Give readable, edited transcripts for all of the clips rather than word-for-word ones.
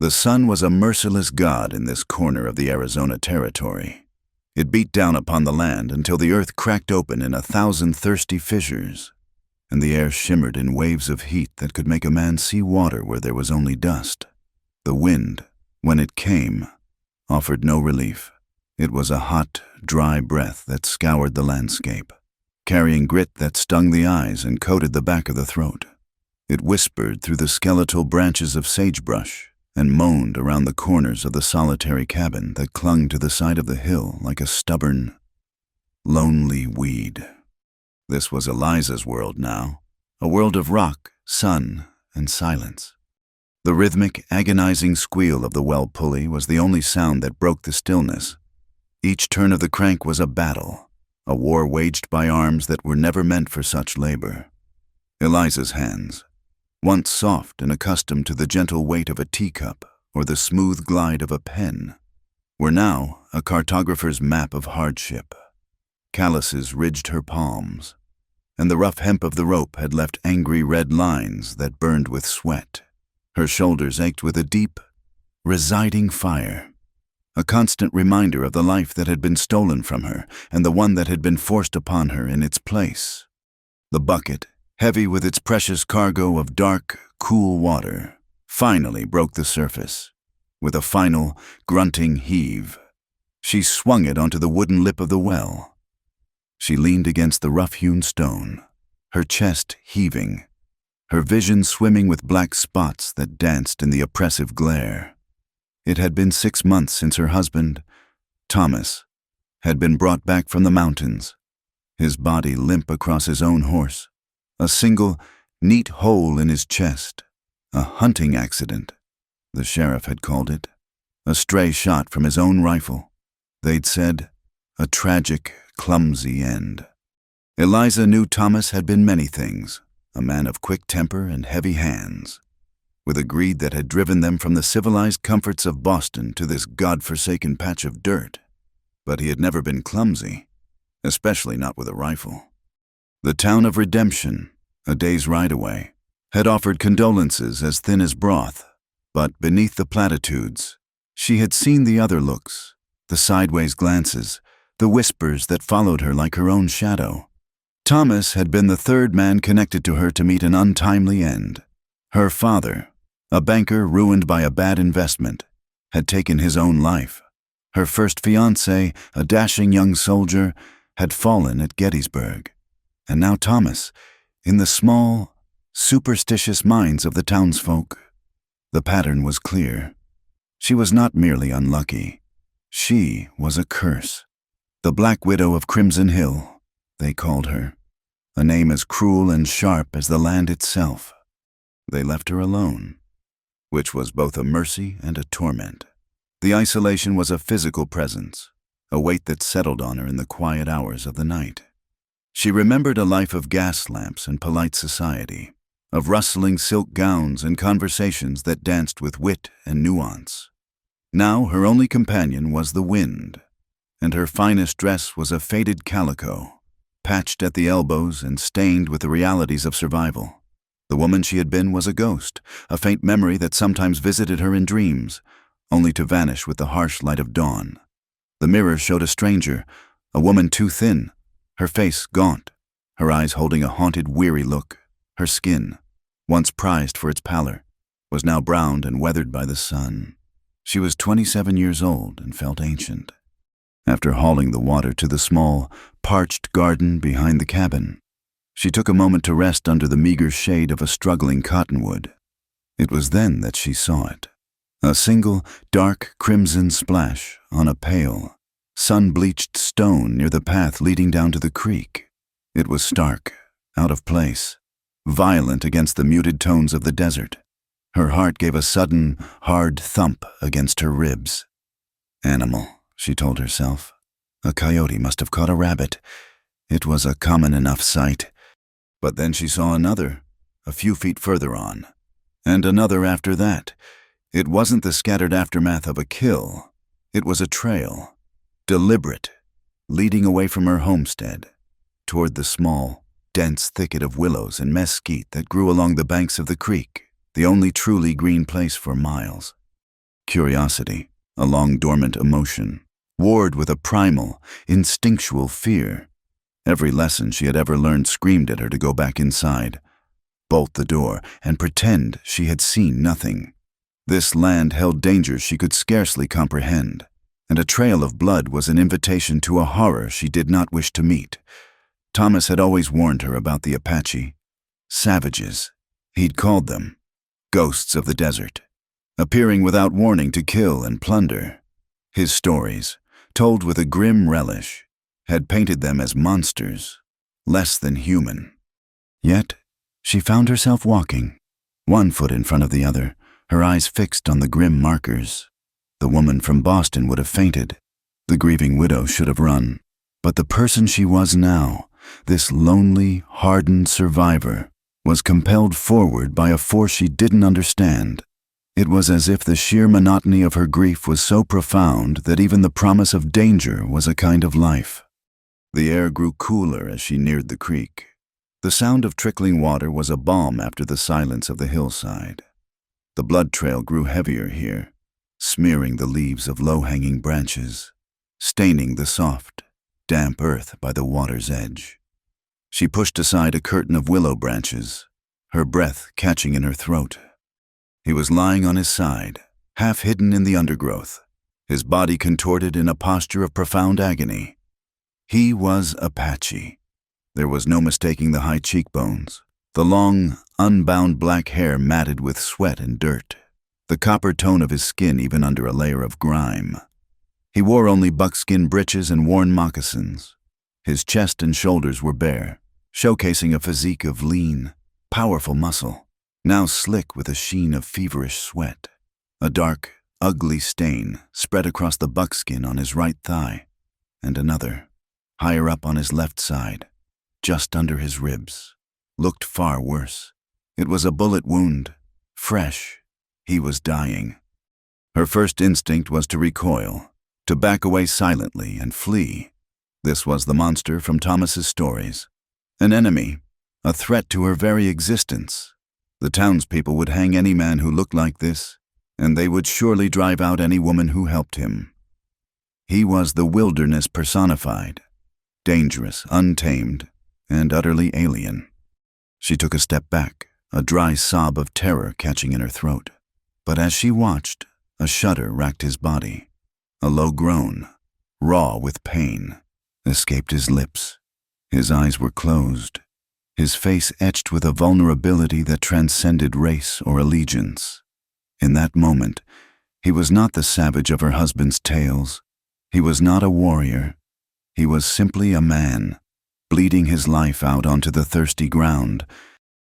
The sun was a merciless god in this corner of the Arizona territory. It beat down upon the land until the earth cracked open in 1,000 thirsty fissures, and the air shimmered in waves of heat that could make a man see water where there was only dust. The wind, when it came, offered no relief. It was a hot, dry breath that scoured the landscape, carrying grit that stung the eyes and coated the back of the throat. It whispered through the skeletal branches of sagebrush and moaned around the corners of the solitary cabin that clung to the side of the hill like a stubborn, lonely weed. This was Eliza's world now, a world of rock, sun, and silence. The rhythmic, agonizing squeal of the well pulley was the only sound that broke the stillness. Each turn of the crank was a battle, a war waged by arms that were never meant for such labor. Eliza's hands, once soft and accustomed to the gentle weight of a teacup or the smooth glide of a pen, were now a cartographer's map of hardship. Calluses ridged her palms, and the rough hemp of the rope had left angry red lines that burned with sweat. Her shoulders ached with a deep, residing fire, a constant reminder of the life that had been stolen from her and the one that had been forced upon her in its place. The bucket, heavy with its precious cargo of dark, cool water, finally broke the surface. With a final, grunting heave, she swung it onto the wooden lip of the well. She leaned against the rough-hewn stone, her chest heaving, her vision swimming with black spots that danced in the oppressive glare. It had been 6 months since her husband, Thomas, had been brought back from the mountains, his body limp across his own horse, a single, neat hole in his chest, a hunting accident, the sheriff had called it, a stray shot from his own rifle. They'd said, a tragic, clumsy end. Eliza knew Thomas had been many things, a man of quick temper and heavy hands, with a greed that had driven them from the civilized comforts of Boston to this god-forsaken patch of dirt. But he had never been clumsy, especially not with a rifle. The town of Redemption, a day's ride away, had offered condolences as thin as broth, but beneath the platitudes, she had seen the other looks, the sideways glances, the whispers that followed her like her own shadow. Thomas had been the third man connected to her to meet an untimely end. Her father, a banker ruined by a bad investment, had taken his own life. Her first fiancé, a dashing young soldier, had fallen at Gettysburg. And now Thomas, in the small, superstitious minds of the townsfolk, the pattern was clear. She was not merely unlucky. She was a curse. The Black Widow of Crimson Hill, they called her, a name as cruel and sharp as the land itself. They left her alone, which was both a mercy and a torment. The isolation was a physical presence, a weight that settled on her in the quiet hours of the night. She remembered a life of gas lamps and polite society, of rustling silk gowns and conversations that danced with wit and nuance. Now her only companion was the wind, and her finest dress was a faded calico, patched at the elbows and stained with the realities of survival. The woman she had been was a ghost, a faint memory that sometimes visited her in dreams, only to vanish with the harsh light of dawn. The mirror showed a stranger, a woman too thin, her face gaunt, her eyes holding a haunted, weary look. Her skin, once prized for its pallor, was now browned and weathered by the sun. She was 27 years old and felt ancient. After hauling the water to the small, parched garden behind the cabin, she took a moment to rest under the meager shade of a struggling cottonwood. It was then that she saw it. A single, dark crimson splash on a pale, sun-bleached stone near the path leading down to the creek. It was stark, out of place, violent against the muted tones of the desert. Her heart gave a sudden, hard thump against her ribs. Animal, she told herself. A coyote must have caught a rabbit. It was a common enough sight. But then she saw another, a few feet further on, and another after that. It wasn't the scattered aftermath of a kill. It was a trail, deliberate, leading away from her homestead, toward the small, dense thicket of willows and mesquite that grew along the banks of the creek, the only truly green place for miles. curiosity, a long-dormant emotion, warred with a primal, instinctual fear. Every lesson she had ever learned screamed at her to go back inside, bolt the door, and pretend she had seen nothing. This land held dangers she could scarcely comprehend, and a trail of blood was an invitation to a horror she did not wish to meet. Thomas had always warned her about the Apache. Savages, he'd called them, ghosts of the desert, appearing without warning to kill and plunder. His stories, told with a grim relish, had painted them as monsters, less than human. Yet, she found herself walking, one foot in front of the other, her eyes fixed on the grim markers. The woman from Boston would have fainted. The grieving widow should have run. But the person she was now, this lonely, hardened survivor, was compelled forward by a force she didn't understand. It was as if the sheer monotony of her grief was so profound that even the promise of danger was a kind of life. The air grew cooler as she neared the creek. The sound of trickling water was a balm after the silence of the hillside. The blood trail grew heavier here, smearing the leaves of low-hanging branches, staining the soft, damp earth by the water's edge. She pushed aside a curtain of willow branches, her breath catching in her throat. He was lying on his side, half hidden in the undergrowth, his body contorted in a posture of profound agony. He was Apache. There was no mistaking the high cheekbones, the long, unbound black hair matted with sweat and dirt, the copper tone of his skin even under a layer of grime. He wore only buckskin breeches and worn moccasins. His chest and shoulders were bare, showcasing a physique of lean, powerful muscle, now slick with a sheen of feverish sweat. A dark, ugly stain spread across the buckskin on his right thigh, and another, higher up on his left side, just under his ribs, looked far worse. It was a bullet wound, fresh. He was dying. Her first instinct was to recoil, to back away silently and flee. This was the monster from Thomas's stories. An enemy, a threat to her very existence. The townspeople would hang any man who looked like this, and they would surely drive out any woman who helped him. He was the wilderness personified, dangerous, untamed, and utterly alien. She took a step back, a dry sob of terror catching in her throat. But as she watched, a shudder racked his body. A low groan, raw with pain, escaped his lips. His eyes were closed, his face etched with a vulnerability that transcended race or allegiance. In that moment, he was not the savage of her husband's tales. He was not a warrior. He was simply a man, bleeding his life out onto the thirsty ground.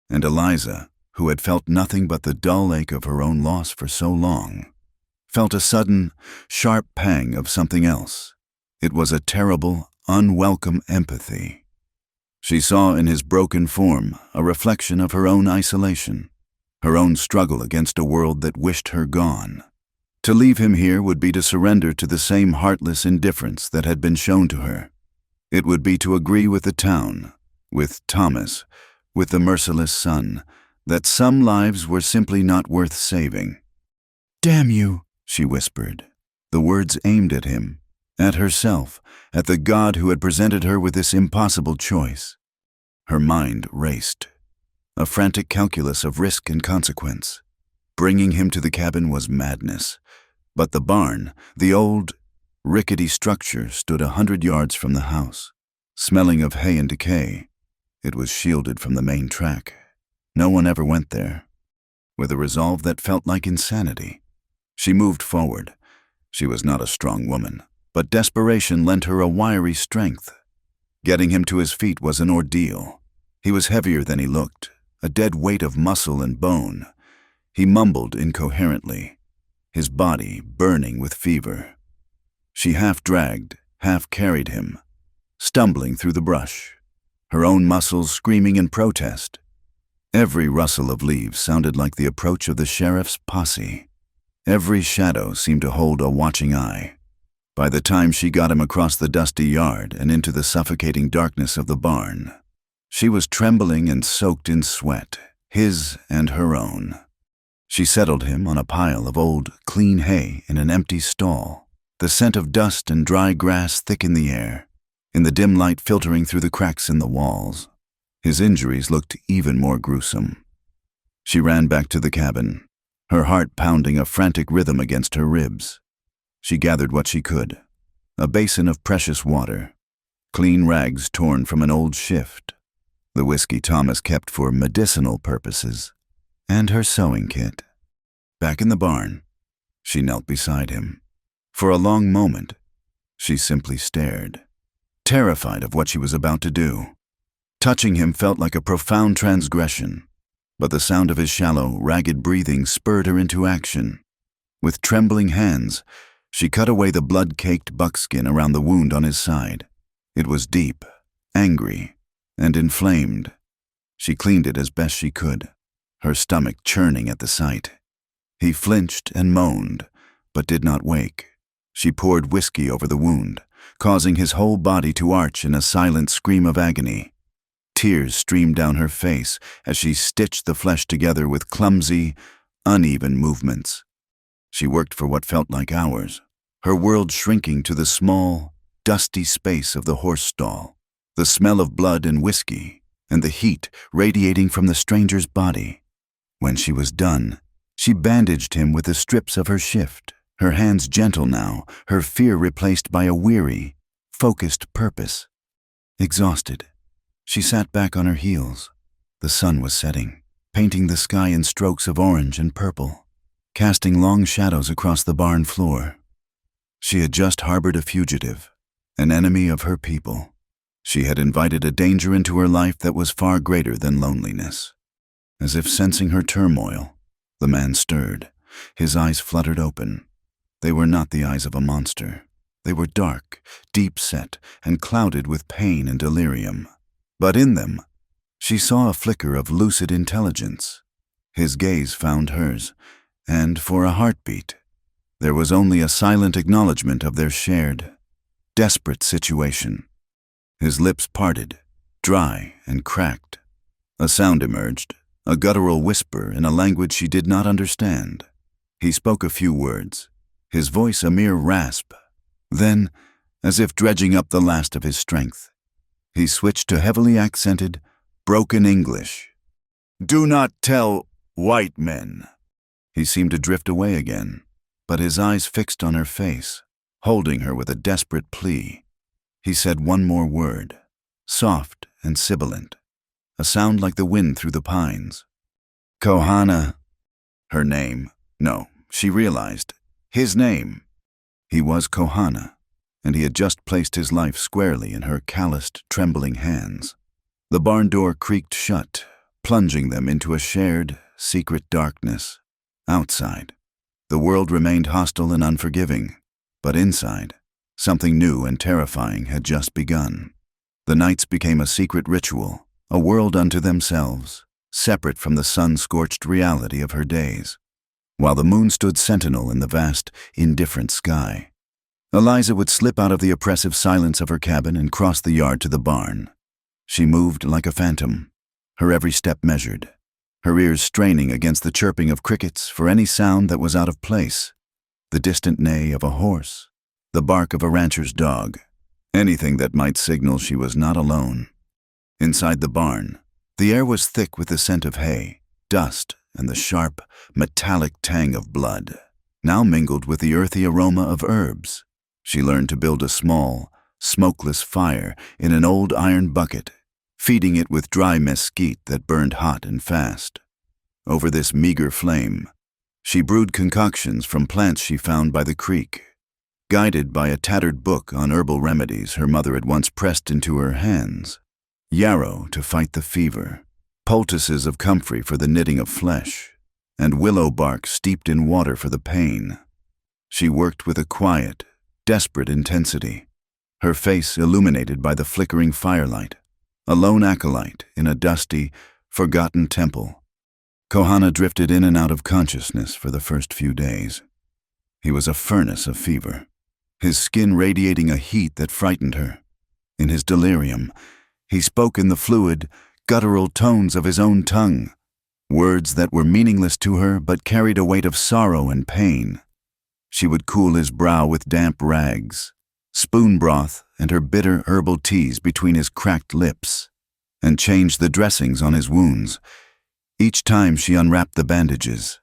And Eliza, who had felt nothing but the dull ache of her own loss for so long, felt a sudden, sharp pang of something else. It was a terrible, unwelcome empathy. She saw in his broken form a reflection of her own isolation, her own struggle against a world that wished her gone. To leave him here would be to surrender to the same heartless indifference that had been shown to her. It would be to agree with the town, with Thomas, with the merciless sun, that some lives were simply not worth saving. "Damn you," she whispered, the words aimed at him, at herself, at the God who had presented her with this impossible choice. Her mind raced, a frantic calculus of risk and consequence. Bringing him to the cabin was madness, but the barn, the old, rickety structure, stood 100 yards from the house, smelling of hay and decay. It was shielded from the main track. No one ever went there. With a resolve that felt like insanity, she moved forward. She was not a strong woman, but desperation lent her a wiry strength. Getting him to his feet was an ordeal. He was heavier than he looked, a dead weight of muscle and bone. He mumbled incoherently, his body burning with fever. She half dragged, half carried him, stumbling through the brush, her own muscles screaming in protest. Every rustle of leaves sounded like the approach of the sheriff's posse. Every shadow seemed to hold a watching eye. By the time she got him across the dusty yard and into the suffocating darkness of the barn, she was trembling and soaked in sweat, his and her own. She settled him on a pile of old, clean hay in an empty stall. The scent of dust and dry grass thick in the air, in the dim light filtering through the cracks in the walls. His injuries looked even more gruesome. She ran back to the cabin, her heart pounding a frantic rhythm against her ribs. She gathered what she could: a basin of precious water, clean rags torn from an old shift, the whiskey Thomas kept for medicinal purposes, and her sewing kit. Back in the barn, she knelt beside him. For a long moment, she simply stared, terrified of what she was about to do. Touching him felt like a profound transgression, but the sound of his shallow, ragged breathing spurred her into action. With trembling hands, she cut away the blood-caked buckskin around the wound on his side. It was deep, angry, and inflamed. She cleaned it as best she could, her stomach churning at the sight. He flinched and moaned, but did not wake. She poured whiskey over the wound, causing his whole body to arch in a silent scream of agony. Tears streamed down her face as she stitched the flesh together with clumsy, uneven movements. She worked for what felt like hours, her world shrinking to the small, dusty space of the horse stall, the smell of blood and whiskey, and the heat radiating from the stranger's body. When she was done, she bandaged him with the strips of her shift, her hands gentle now, her fear replaced by a weary, focused purpose. Exhausted, she sat back on her heels. The sun was setting, painting the sky in strokes of orange and purple, casting long shadows across the barn floor. She had just harbored a fugitive, an enemy of her people. She had invited a danger into her life that was far greater than loneliness. As if sensing her turmoil, the man stirred. His eyes fluttered open. They were not the eyes of a monster. They were dark, deep-set, and clouded with pain and delirium. But in them, she saw a flicker of lucid intelligence. His gaze found hers, and for a heartbeat, there was only a silent acknowledgement of their shared, desperate situation. His lips parted, dry and cracked. A sound emerged, a guttural whisper in a language she did not understand. He spoke a few words, his voice a mere rasp. Then, as if dredging up the last of his strength, he switched to heavily accented, broken English. "Do not tell white men." He seemed to drift away again, but his eyes fixed on her face, holding her with a desperate plea. He said one more word, soft and sibilant, a sound like the wind through the pines. Kohana. Her name. No, she realized. His name. He was Kohana, and he had just placed his life squarely in her calloused, trembling hands. The barn door creaked shut, plunging them into a shared, secret darkness. Outside, the world remained hostile and unforgiving, but inside, something new and terrifying had just begun. The nights became a secret ritual, a world unto themselves, separate from the sun-scorched reality of her days, while the moon stood sentinel in the vast, indifferent sky. Eliza would slip out of the oppressive silence of her cabin and cross the yard to the barn. She moved like a phantom, her every step measured, her ears straining against the chirping of crickets for any sound that was out of place, the distant neigh of a horse, the bark of a rancher's dog, anything that might signal she was not alone. Inside the barn, the air was thick with the scent of hay, dust, and the sharp, metallic tang of blood, now mingled with the earthy aroma of herbs. She learned to build a small, smokeless fire in an old iron bucket, feeding it with dry mesquite that burned hot and fast. Over this meager flame, she brewed concoctions from plants she found by the creek, guided by a tattered book on herbal remedies her mother had once pressed into her hands. Yarrow to fight the fever, poultices of comfrey for the knitting of flesh, and willow bark steeped in water for the pain. She worked with a quiet, desperate intensity, her face illuminated by the flickering firelight, a lone acolyte in a dusty, forgotten temple. Kohana drifted in and out of consciousness for the first few days. He was a furnace of fever, his skin radiating a heat that frightened her. In his delirium, he spoke in the fluid, guttural tones of his own tongue, words that were meaningless to her but carried a weight of sorrow and pain. She would cool his brow with damp rags, spoon broth and her bitter herbal teas between his cracked lips, and change the dressings on his wounds. Each time she unwrapped the bandages,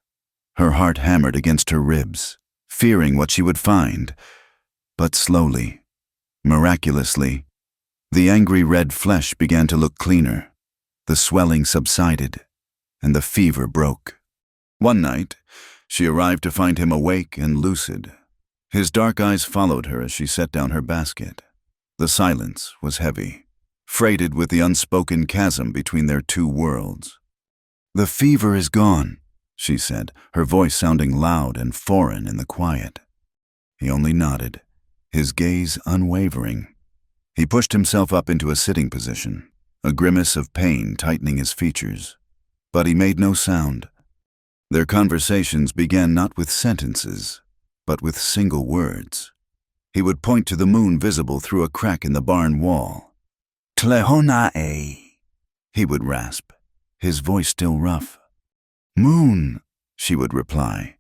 her heart hammered against her ribs, fearing what she would find. But slowly, miraculously, the angry red flesh began to look cleaner. The swelling subsided, and the fever broke. One night, she arrived to find him awake and lucid. His dark eyes followed her as she set down her basket. The silence was heavy, freighted with the unspoken chasm between their two worlds. "The fever is gone," she said, her voice sounding loud and foreign in the quiet. He only nodded, his gaze unwavering. He pushed himself up into a sitting position, a grimace of pain tightening his features. But he made no sound. Their conversations began not with sentences, but with single words. He would point to the moon visible through a crack in the barn wall. "Tlehonae," he would rasp, his voice still rough. "Moon," she would reply,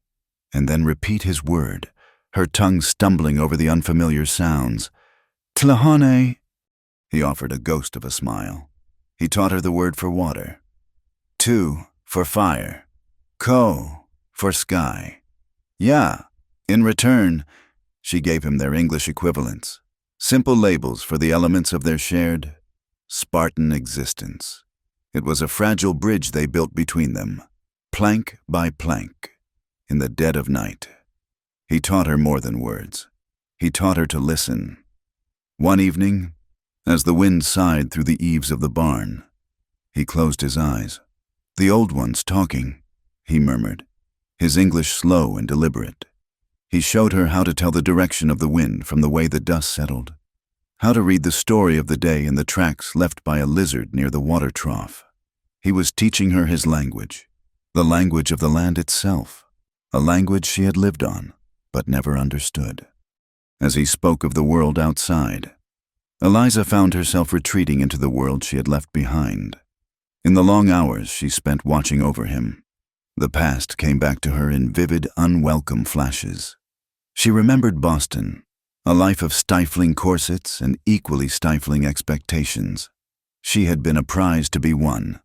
and then repeat his word, her tongue stumbling over the unfamiliar sounds. "Tlehone." He offered a ghost of a smile. He taught her the word for water. Tu for fire. Ko for sky. Ya. In return, she gave him their English equivalents, simple labels for the elements of their shared, Spartan existence. It was a fragile bridge they built between them, plank by plank, in the dead of night. He taught her more than words. He taught her to listen. One evening, as the wind sighed through the eaves of the barn, he closed his eyes. "The old ones talking," he murmured, his English slow and deliberate. He showed her how to tell the direction of the wind from the way the dust settled, how to read the story of the day in the tracks left by a lizard near the water trough. He was teaching her his language, the language of the land itself, a language she had lived on, but never understood. As he spoke of the world outside, Eliza found herself retreating into the world she had left behind. In the long hours she spent watching over him, the past came back to her in vivid, unwelcome flashes. She remembered Boston, a life of stifling corsets and equally stifling expectations. She had been a prize to be won,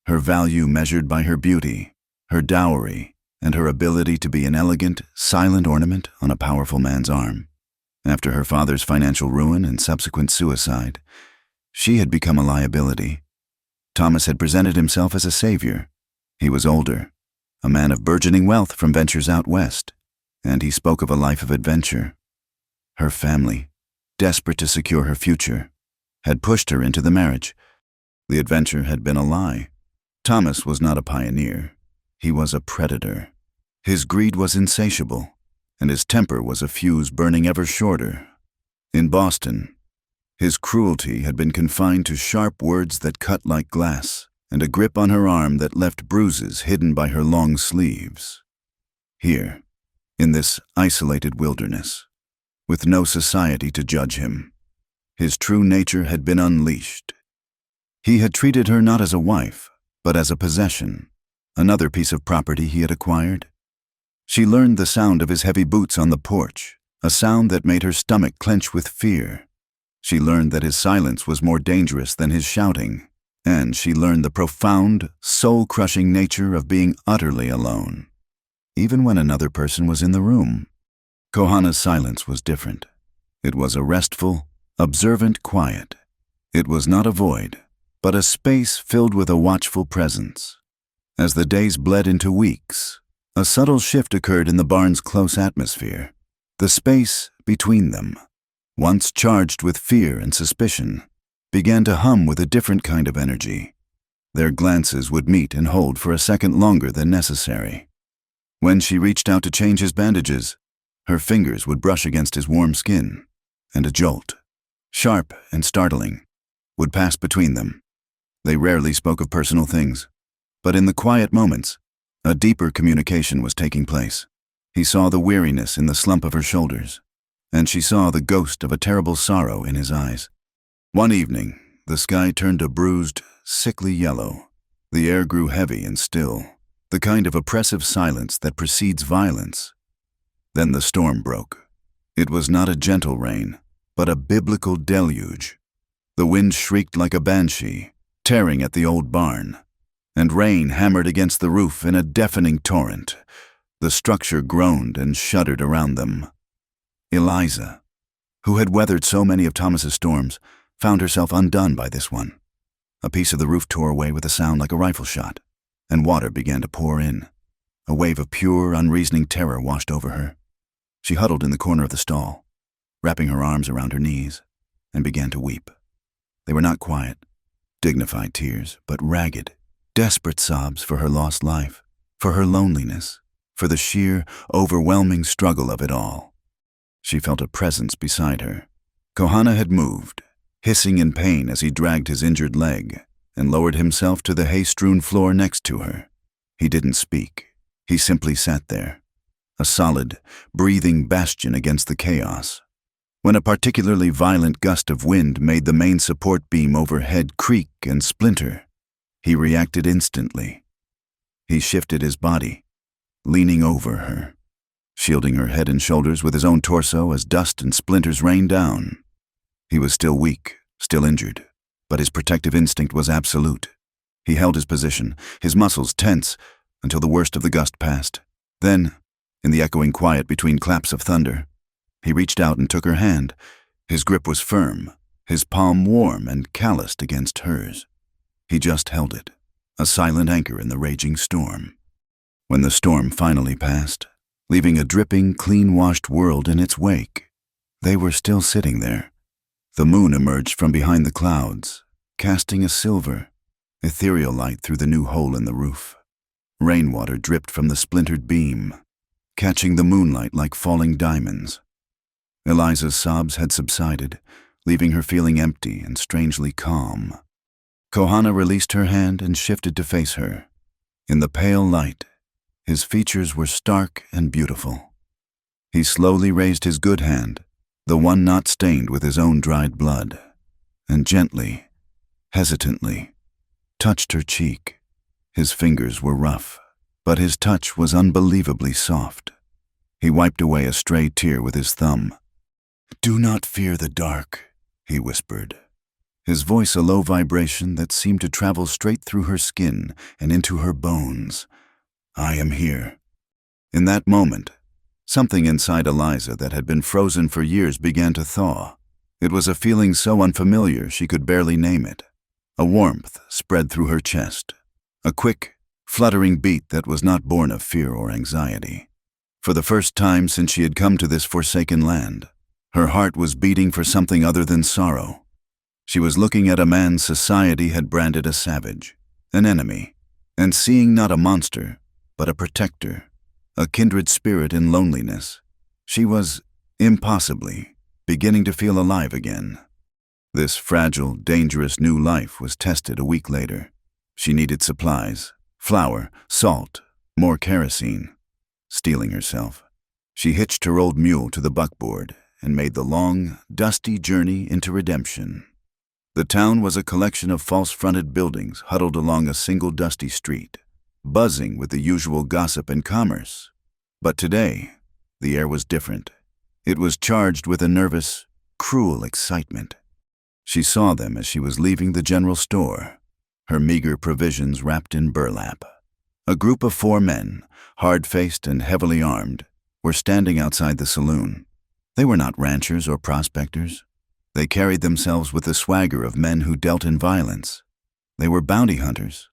her value measured by her beauty, her dowry, and her ability to be an elegant, silent ornament on a powerful man's arm. After her father's financial ruin and subsequent suicide, she had become a liability. Thomas had presented himself as a savior. He was older, a man of burgeoning wealth from ventures out west, and he spoke of a life of adventure. Her family, desperate to secure her future, had pushed her into the marriage. The adventure had been a lie. Thomas was not a pioneer. He was a predator. His greed was insatiable, and his temper was a fuse burning ever shorter. In Boston, his cruelty had been confined to sharp words that cut like glass, and a grip on her arm that left bruises hidden by her long sleeves. Here, in this isolated wilderness, with no society to judge him, his true nature had been unleashed. He had treated her not as a wife, but as a possession, another piece of property he had acquired. She learned the sound of his heavy boots on the porch, a sound that made her stomach clench with fear. She learned that his silence was more dangerous than his shouting, and she learned the profound, soul-crushing nature of being utterly alone, even when another person was in the room. Kohana's silence was different. It was a restful, observant quiet. It was not a void, but a space filled with a watchful presence. As the days bled into weeks, a subtle shift occurred in the barn's close atmosphere. The space between them, once charged with fear and suspicion, began to hum with a different kind of energy. Their glances would meet and hold for a second longer than necessary. When she reached out to change his bandages, her fingers would brush against his warm skin, and a jolt, sharp and startling, would pass between them. They rarely spoke of personal things, but in the quiet moments, a deeper communication was taking place. He saw the weariness in the slump of her shoulders, and she saw the ghost of a terrible sorrow in his eyes. One evening, the sky turned a bruised, sickly yellow. The air grew heavy and still, the kind of oppressive silence that precedes violence. Then the storm broke. It was not a gentle rain, but a biblical deluge. The wind shrieked like a banshee, tearing at the old barn, and rain hammered against the roof in a deafening torrent. The structure groaned and shuddered around them. Eliza, who had weathered so many of Thomas's storms, found herself undone by this one. A piece of the roof tore away with a sound like a rifle shot, and water began to pour in. A wave of pure, unreasoning terror washed over her. She huddled in the corner of the stall, wrapping her arms around her knees, and began to weep. They were not quiet, dignified tears, but ragged, desperate sobs for her lost life, for her loneliness, for the sheer, overwhelming struggle of it all. She felt a presence beside her. Kohana had moved, hissing in pain as he dragged his injured leg, and lowered himself to the hay-strewn floor next to her. He didn't speak. He simply sat there, a solid, breathing bastion against the chaos. When a particularly violent gust of wind made the main support beam overhead creak and splinter, he reacted instantly. He shifted his body, leaning over her, shielding her head and shoulders with his own torso as dust and splinters rained down. He was still weak, still injured, but his protective instinct was absolute. He held his position, his muscles tense, until the worst of the gust passed. Then, in the echoing quiet between claps of thunder, he reached out and took her hand. His grip was firm, his palm warm and calloused against hers. He just held it, a silent anchor in the raging storm. When the storm finally passed, leaving a dripping, clean-washed world in its wake, they were still sitting there. The moon emerged from behind the clouds, casting a silver, ethereal light through the new hole in the roof. Rainwater dripped from the splintered beam, catching the moonlight like falling diamonds. Eliza's sobs had subsided, leaving her feeling empty and strangely calm. Kohana released her hand and shifted to face her. In the pale light, his features were stark and beautiful. He slowly raised his good hand, the one not stained with his own dried blood, and gently, hesitantly, touched her cheek. His fingers were rough, but his touch was unbelievably soft. He wiped away a stray tear with his thumb. "Do not fear the dark," he whispered, his voice a low vibration that seemed to travel straight through her skin and into her bones. "I am here." In that moment, something inside Eliza that had been frozen for years began to thaw. It was a feeling so unfamiliar she could barely name it. A warmth spread through her chest, a quick, fluttering beat that was not born of fear or anxiety. For the first time since she had come to this forsaken land, her heart was beating for something other than sorrow. She was looking at a man society had branded a savage, an enemy, and seeing not a monster, but a protector, a kindred spirit in loneliness. She was, impossibly, beginning to feel alive again. This fragile, dangerous new life was tested a week later. She needed supplies, flour, salt, more kerosene. Steeling herself, she hitched her old mule to the buckboard and made the long, dusty journey into redemption. The town was a collection of false-fronted buildings huddled along a single dusty street, buzzing with the usual gossip and commerce. But today, the air was different. It was charged with a nervous, cruel excitement. She saw them as she was leaving the general store, her meager provisions wrapped in burlap. A group of 4 men, hard-faced and heavily armed, were standing outside the saloon. They were not ranchers or prospectors. They carried themselves with the swagger of men who dealt in violence. They were bounty hunters.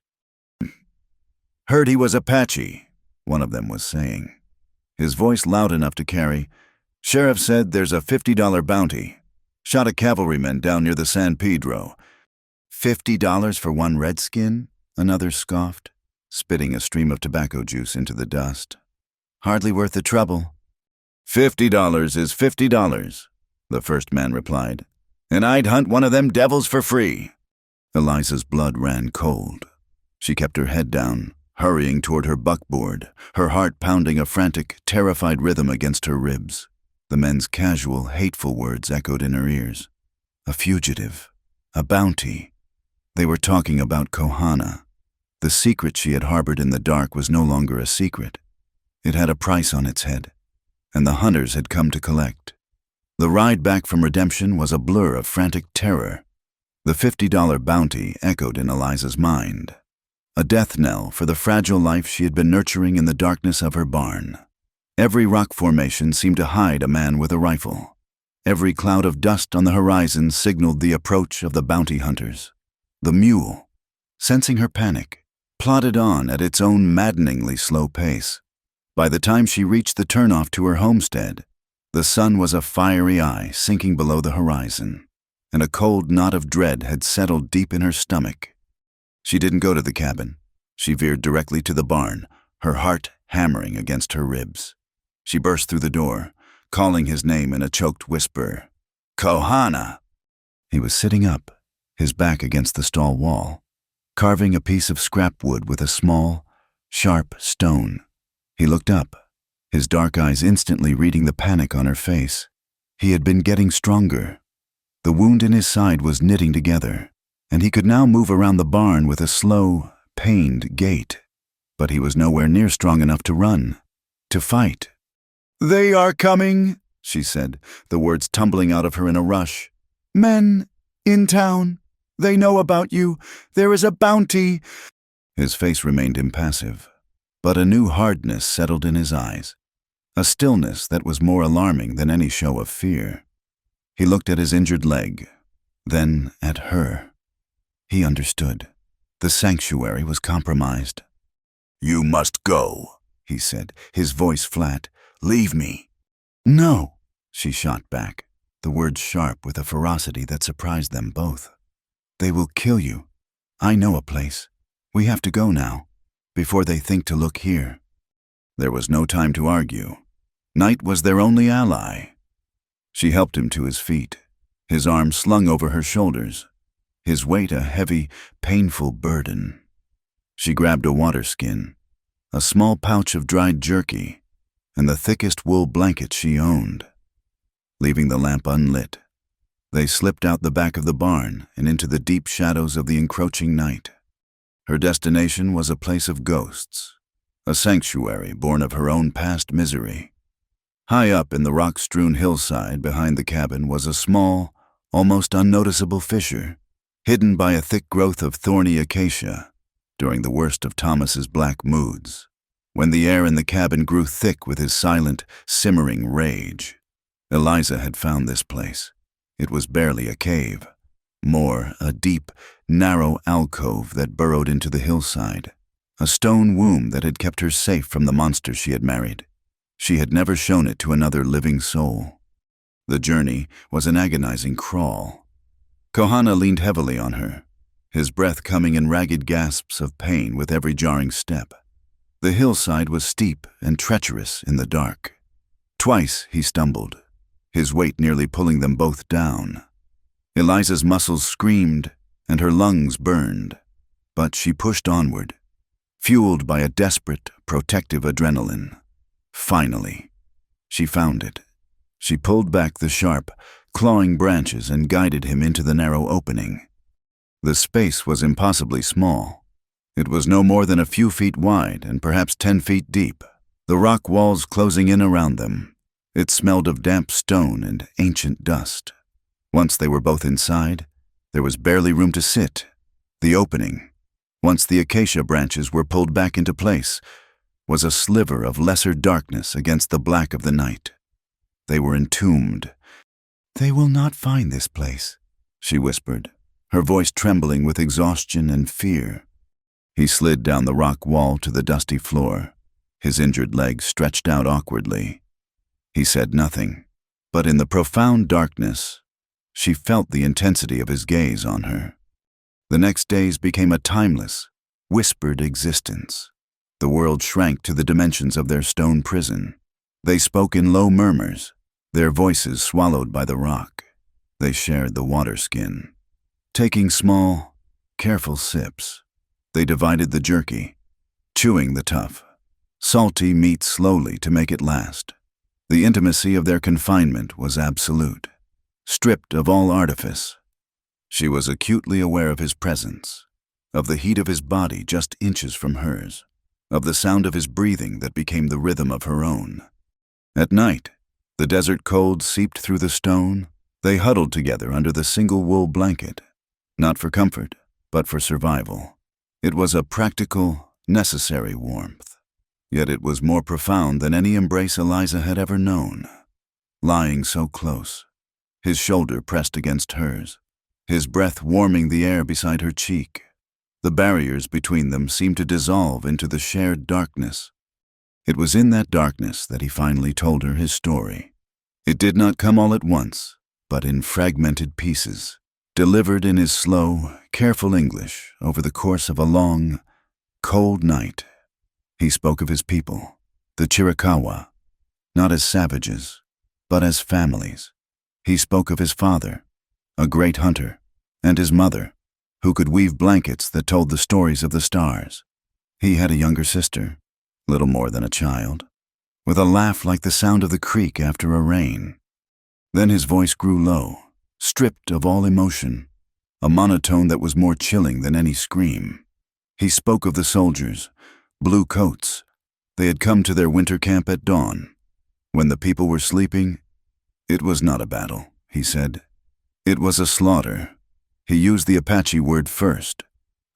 "Heard he was Apache," one of them was saying, his voice loud enough to carry, "Sheriff said there's a $50 bounty. Shot a cavalryman down near the San Pedro." $50 for one redskin?" another scoffed, spitting a stream of tobacco juice into the dust. "Hardly worth the trouble." $50 is $50, the first man replied, "and I'd hunt one of them devils for free." Eliza's blood ran cold. She kept her head down, hurrying toward her buckboard, her heart pounding a frantic, terrified rhythm against her ribs. The men's casual, hateful words echoed in her ears. A fugitive, a bounty. They were talking about Kohana. The secret she had harbored in the dark was no longer a secret. It had a price on its head, and the hunters had come to collect. The ride back from redemption was a blur of frantic terror. The $50 bounty echoed in Eliza's mind, a death knell for the fragile life she had been nurturing in the darkness of her barn. Every rock formation seemed to hide a man with a rifle. Every cloud of dust on the horizon signaled the approach of the bounty hunters. The mule, sensing her panic, plodded on at its own maddeningly slow pace. By the time she reached the turnoff to her homestead, the sun was a fiery eye sinking below the horizon, and a cold knot of dread had settled deep in her stomach. She didn't go to the cabin. She veered directly to the barn, her heart hammering against her ribs. She burst through the door, calling his name in a choked whisper. "Kohana!" He was sitting up, his back against the stall wall, carving a piece of scrap wood with a small, sharp stone. He looked up, his dark eyes instantly reading the panic on her face. He had been getting stronger. The wound in his side was knitting together, and he could now move around the barn with a slow, pained gait. But he was nowhere near strong enough to run, to fight. "They are coming," she said, the words tumbling out of her in a rush. "Men in town. They know about you. There is a bounty." His face remained impassive, but a new hardness settled in his eyes, a stillness that was more alarming than any show of fear. He looked at his injured leg, then at her. He understood. The sanctuary was compromised. "You must go," he said, his voice flat. "Leave me." "No," she shot back, the words sharp with a ferocity that surprised them both. "They will kill you. I know a place. We have to go now, before they think to look here." There was no time to argue. Night was their only ally. She helped him to his feet, his arms slung over her shoulders, his weight a heavy, painful burden. She grabbed a water skin, a small pouch of dried jerky, and the thickest wool blanket she owned. Leaving the lamp unlit, they slipped out the back of the barn and into the deep shadows of the encroaching night. Her destination was a place of ghosts, a sanctuary born of her own past misery. High up in the rock-strewn hillside behind the cabin was a small, almost unnoticeable fissure, hidden by a thick growth of thorny acacia during the worst of Thomas's black moods, when the air in the cabin grew thick with his silent, simmering rage. Eliza had found this place. It was barely a cave, more a deep, narrow alcove that burrowed into the hillside, a stone womb that had kept her safe from the monster she had married. She had never shown it to another living soul. The journey was an agonizing crawl. Kohana leaned heavily on her, his breath coming in ragged gasps of pain with every jarring step. The hillside was steep and treacherous in the dark. Twice he stumbled, his weight nearly pulling them both down. Eliza's muscles screamed and her lungs burned, but she pushed onward, fueled by a desperate, protective adrenaline. Finally, she found it. She pulled back the sharp, clawing branches and guided him into the narrow opening. The space was impossibly small. It was no more than a few feet wide and perhaps 10 feet deep, the rock walls closing in around them. It smelled of damp stone and ancient dust. Once they were both inside, there was barely room to sit. The opening, once the acacia branches were pulled back into place, was a sliver of lesser darkness against the black of the night. They were entombed. "They will not find this place," she whispered, her voice trembling with exhaustion and fear. He slid down the rock wall to the dusty floor, his injured leg stretched out awkwardly. He said nothing, but in the profound darkness, she felt the intensity of his gaze on her. The next days became a timeless, whispered existence. The world shrank to the dimensions of their stone prison. They spoke in low murmurs, their voices swallowed by the rock. They shared the water skin. Taking small, careful sips, they divided the jerky, chewing the tough, salty meat slowly to make it last. The intimacy of their confinement was absolute, stripped of all artifice. She was acutely aware of his presence, of the heat of his body just inches from hers, of the sound of his breathing that became the rhythm of her own. At night, the desert cold seeped through the stone. They huddled together under the single wool blanket, not for comfort, but for survival. It was a practical, necessary warmth. Yet it was more profound than any embrace Eliza had ever known. Lying so close, his shoulder pressed against hers, his breath warming the air beside her cheek. The barriers between them seemed to dissolve into the shared darkness. It was in that darkness that he finally told her his story. It did not come all at once, but in fragmented pieces, delivered in his slow, careful English over the course of a long, cold night. He spoke of his people, the Chiricahua, not as savages, but as families. He spoke of his father, a great hunter, and his mother, who could weave blankets that told the stories of the stars. He had a younger sister, little more than a child, with a laugh like the sound of the creek after a rain. Then his voice grew low, stripped of all emotion, a monotone that was more chilling than any scream. He spoke of the soldiers, blue coats. They had come to their winter camp at dawn. When the people were sleeping, it was not a battle, he said. It was a slaughter. He used the Apache word first,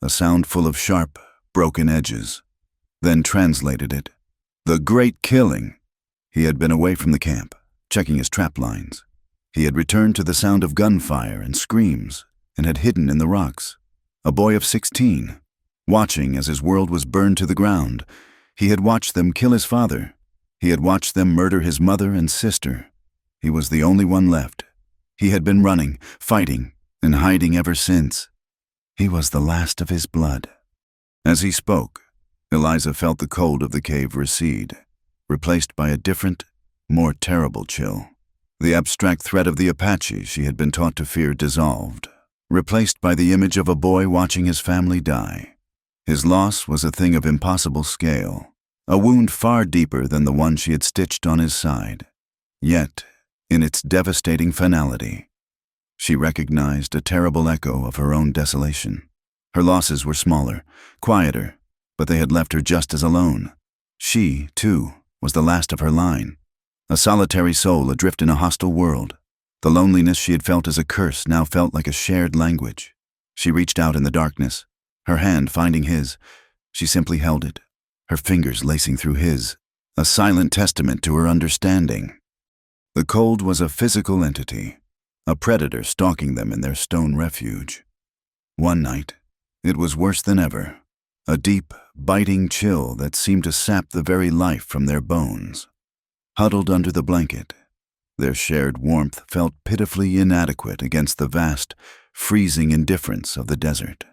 a sound full of sharp, broken edges, then translated it. The great killing. He had been away from the camp, checking his trap lines. He had returned to the sound of gunfire and screams, and had hidden in the rocks. A boy of 16, watching as his world was burned to the ground. He had watched them kill his father. He had watched them murder his mother and sister. He was the only one left. He had been running, fighting, and hiding ever since. He was the last of his blood. As he spoke, Eliza felt the cold of the cave recede, replaced by a different, more terrible chill. The abstract threat of the Apache she had been taught to fear dissolved, replaced by the image of a boy watching his family die. His loss was a thing of impossible scale, a wound far deeper than the one she had stitched on his side. Yet, in its devastating finality, she recognized a terrible echo of her own desolation. Her losses were smaller, quieter, but they had left her just as alone. She, too, was the last of her line, a solitary soul adrift in a hostile world. The loneliness she had felt as a curse now felt like a shared language. She reached out in the darkness, her hand finding his. She simply held it, her fingers lacing through his, a silent testament to her understanding. The cold was a physical entity, a predator stalking them in their stone refuge. One night, it was worse than ever, a deep, biting chill that seemed to sap the very life from their bones. Huddled under the blanket, their shared warmth felt pitifully inadequate against the vast, freezing indifference of the desert.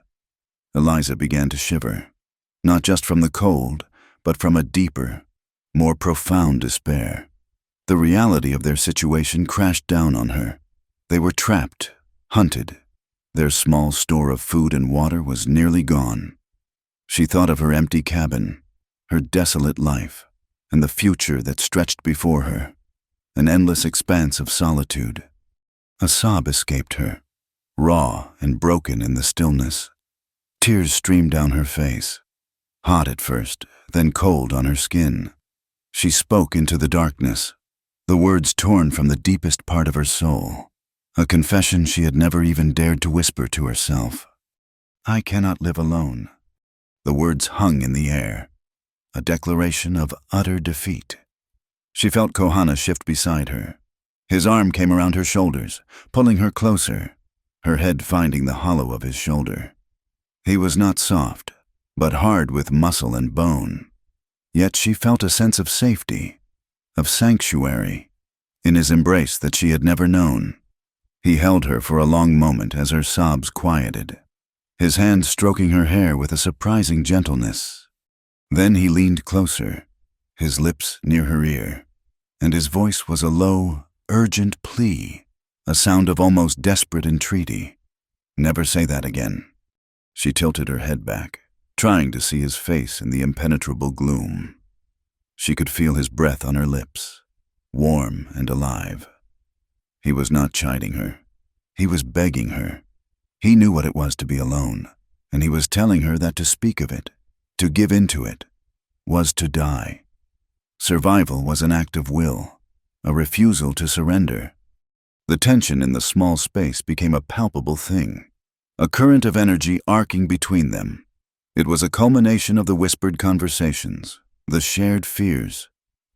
Eliza began to shiver, not just from the cold, but from a deeper, more profound despair. The reality of their situation crashed down on her. They were trapped, hunted. Their small store of food and water was nearly gone. She thought of her empty cabin, her desolate life, and the future that stretched before her, an endless expanse of solitude. A sob escaped her, raw and broken in the stillness. Tears streamed down her face, hot at first, then cold on her skin. She spoke into the darkness, the words torn from the deepest part of her soul, a confession she had never even dared to whisper to herself. I cannot live alone. The words hung in the air, a declaration of utter defeat. She felt Kohana shift beside her. His arm came around her shoulders, pulling her closer, her head finding the hollow of his shoulder. He was not soft, but hard with muscle and bone. Yet she felt a sense of safety, of sanctuary, in his embrace that she had never known. He held her for a long moment as her sobs quieted, his hand stroking her hair with a surprising gentleness. Then he leaned closer, his lips near her ear, and his voice was a low, urgent plea, a sound of almost desperate entreaty. Never say that again. She tilted her head back, trying to see his face in the impenetrable gloom. She could feel his breath on her lips, warm and alive. He was not chiding her. He was begging her. He knew what it was to be alone, and he was telling her that to speak of it, to give into it, was to die. Survival was an act of will, a refusal to surrender. The tension in the small space became a palpable thing, a current of energy arcing between them. It was a culmination of the whispered conversations, the shared fears,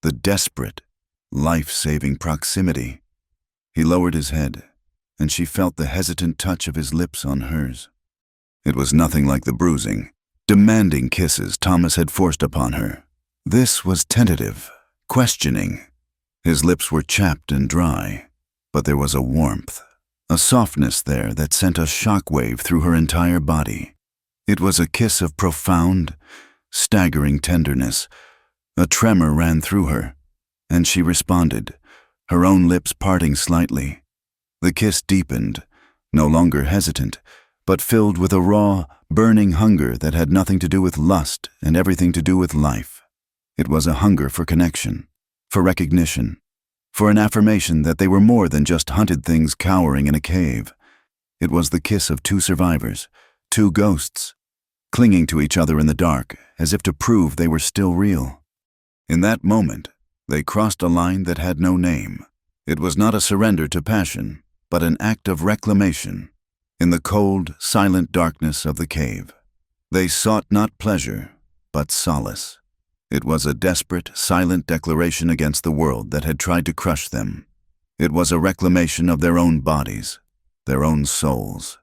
the desperate, life-saving proximity. He lowered his head, and she felt the hesitant touch of his lips on hers. It was nothing like the bruising, demanding kisses Thomas had forced upon her. This was tentative, questioning. His lips were chapped and dry, but there was a warmth, a softness there that sent a shockwave through her entire body. It was a kiss of profound, staggering tenderness. A tremor ran through her, and she responded, her own lips parting slightly. The kiss deepened, no longer hesitant, but filled with a raw, burning hunger that had nothing to do with lust and everything to do with life. It was a hunger for connection, for recognition, for an affirmation that they were more than just hunted things cowering in a cave. It was the kiss of two survivors, two ghosts, clinging to each other in the dark as if to prove they were still real. In that moment, they crossed a line that had no name. It was not a surrender to passion, but an act of reclamation. In the cold, silent darkness of the cave, they sought not pleasure, but solace. It was a desperate, silent declaration against the world that had tried to crush them. It was a reclamation of their own bodies, their own souls,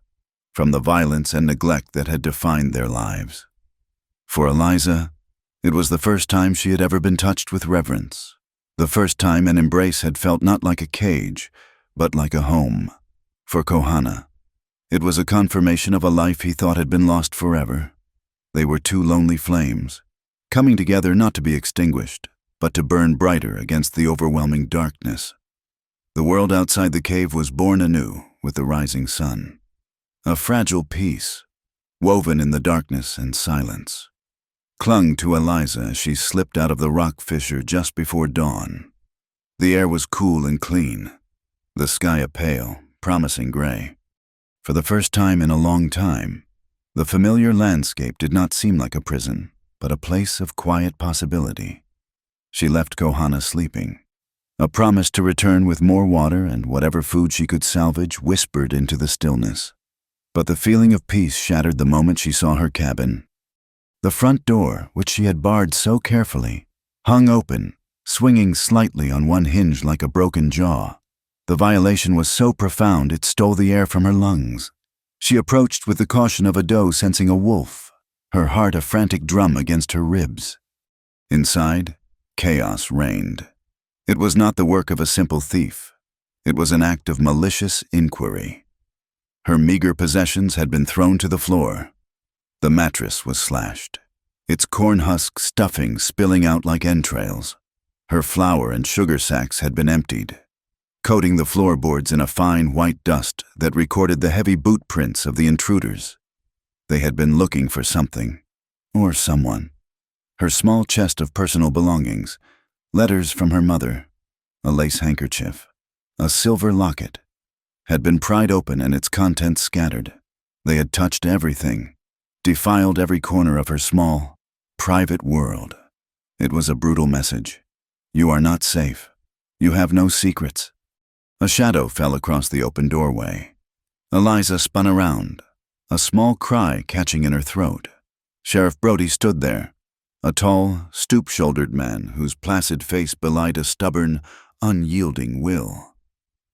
from the violence and neglect that had defined their lives. For Eliza, it was the first time she had ever been touched with reverence, the first time an embrace had felt not like a cage, but like a home. For Kohana, it was a confirmation of a life he thought had been lost forever. They were two lonely flames, coming together not to be extinguished, but to burn brighter against the overwhelming darkness. The world outside the cave was born anew with the rising sun. A fragile peace, woven in the darkness and silence, clung to Eliza as she slipped out of the rock fissure just before dawn. The air was cool and clean, the sky a pale, promising gray. For the first time in a long time, the familiar landscape did not seem like a prison, but a place of quiet possibility. She left Kohana sleeping. A promise to return with more water and whatever food she could salvage whispered into the stillness. But the feeling of peace shattered the moment she saw her cabin. The front door, which she had barred so carefully, hung open, swinging slightly on one hinge like a broken jaw. The violation was so profound it stole the air from her lungs. She approached with the caution of a doe sensing a wolf, her heart a frantic drum against her ribs. Inside, chaos reigned. It was not the work of a simple thief. It was an act of malicious inquiry. Her meager possessions had been thrown to the floor. The mattress was slashed, its corn husk stuffing spilling out like entrails. Her flour and sugar sacks had been emptied, coating the floorboards in a fine white dust that recorded the heavy boot prints of the intruders. They had been looking for something, or someone. Her small chest of personal belongings, letters from her mother, a lace handkerchief, a silver locket, had been pried open and its contents scattered. They had touched everything, defiled every corner of her small, private world. It was a brutal message. You are not safe. You have no secrets. A shadow fell across the open doorway. Eliza spun around, a small cry catching in her throat. Sheriff Brody stood there, a tall, stoop-shouldered man whose placid face belied a stubborn, unyielding will.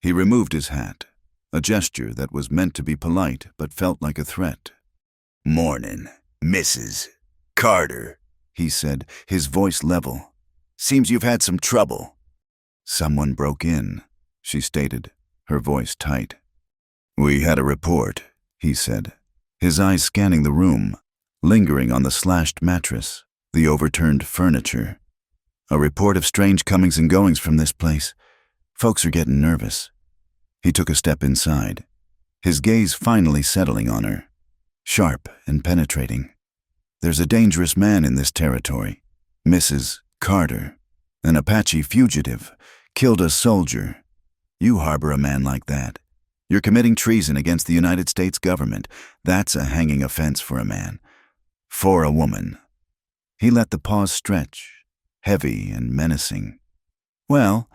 He removed his hat, a gesture that was meant to be polite but felt like a threat. "Mornin', Mrs. Carter," he said, his voice level. "Seems you've had some trouble." "Someone broke in," she stated, her voice tight. "We had a report," he said, his eyes scanning the room, lingering on the slashed mattress, the overturned furniture. "A report of strange comings and goings from this place. Folks are getting nervous." He took a step inside, his gaze finally settling on her, sharp and penetrating. "There's a dangerous man in this territory, Mrs. Carter, an Apache fugitive, killed a soldier. You harbor a man like that. You're committing treason against the United States government. That's a hanging offense for a man. For a woman. He let the pause stretch, heavy and menacing. Well,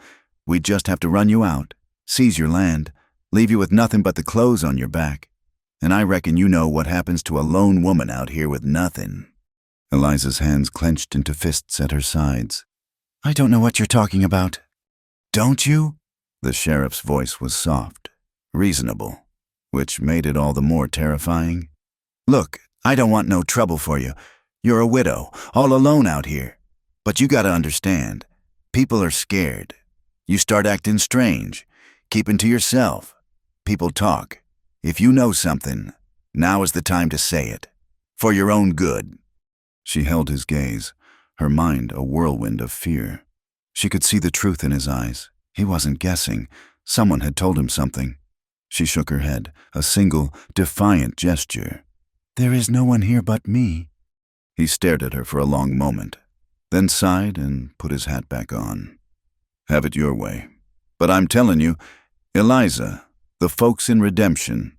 we'd just have to run you out, seize your land, leave you with nothing but the clothes on your back. And I reckon you know what happens to a lone woman out here with nothing. Eliza's hands clenched into fists at her sides. I don't know what you're talking about. Don't you? The sheriff's voice was soft, reasonable, which made it all the more terrifying. Look, I don't want no trouble for you. You're a widow, all alone out here. But you gotta understand, people are scared. You start acting strange, keeping to yourself. People talk. If you know something, now is the time to say it. For your own good. She held his gaze, her mind a whirlwind of fear. She could see the truth in his eyes. He wasn't guessing. Someone had told him something. She shook her head, a single, defiant gesture. There is no one here but me. He stared at her for a long moment, then sighed and put his hat back on. Have it your way. But I'm telling you, Eliza, the folks in Redemption,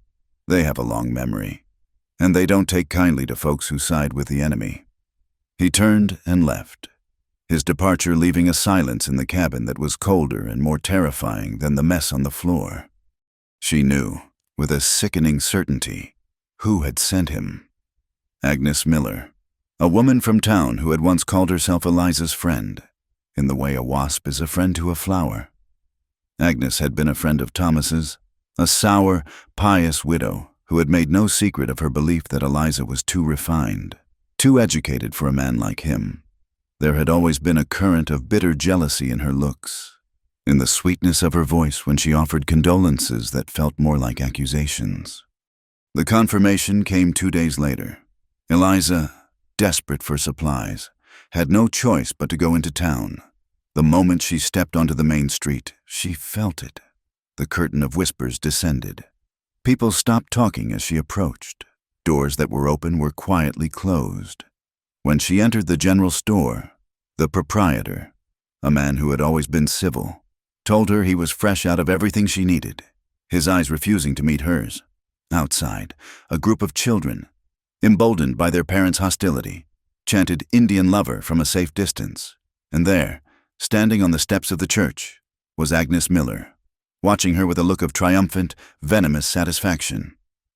they have a long memory, and they don't take kindly to folks who side with the enemy. He turned and left, his departure leaving a silence in the cabin that was colder and more terrifying than the mess on the floor. She knew, with a sickening certainty, who had sent him. Agnes Miller, a woman from town who had once called herself Eliza's friend, in the way a wasp is a friend to a flower. Agnes had been a friend of Thomas's, a sour, pious widow who had made no secret of her belief that Eliza was too refined, too educated for a man like him. There had always been a current of bitter jealousy in her looks, in the sweetness of her voice when she offered condolences that felt more like accusations. The confirmation came 2 days later. Eliza, desperate for supplies, had no choice but to go into town. The moment she stepped onto the main street, she felt it. The curtain of whispers descended. People stopped talking as she approached. Doors that were open were quietly closed. When she entered the general store, the proprietor, a man who had always been civil, told her he was fresh out of everything she needed, his eyes refusing to meet hers. Outside, a group of children, emboldened by their parents' hostility, chanted Indian Lover from a safe distance. And there, standing on the steps of the church, was Agnes Miller, watching her with a look of triumphant, venomous satisfaction.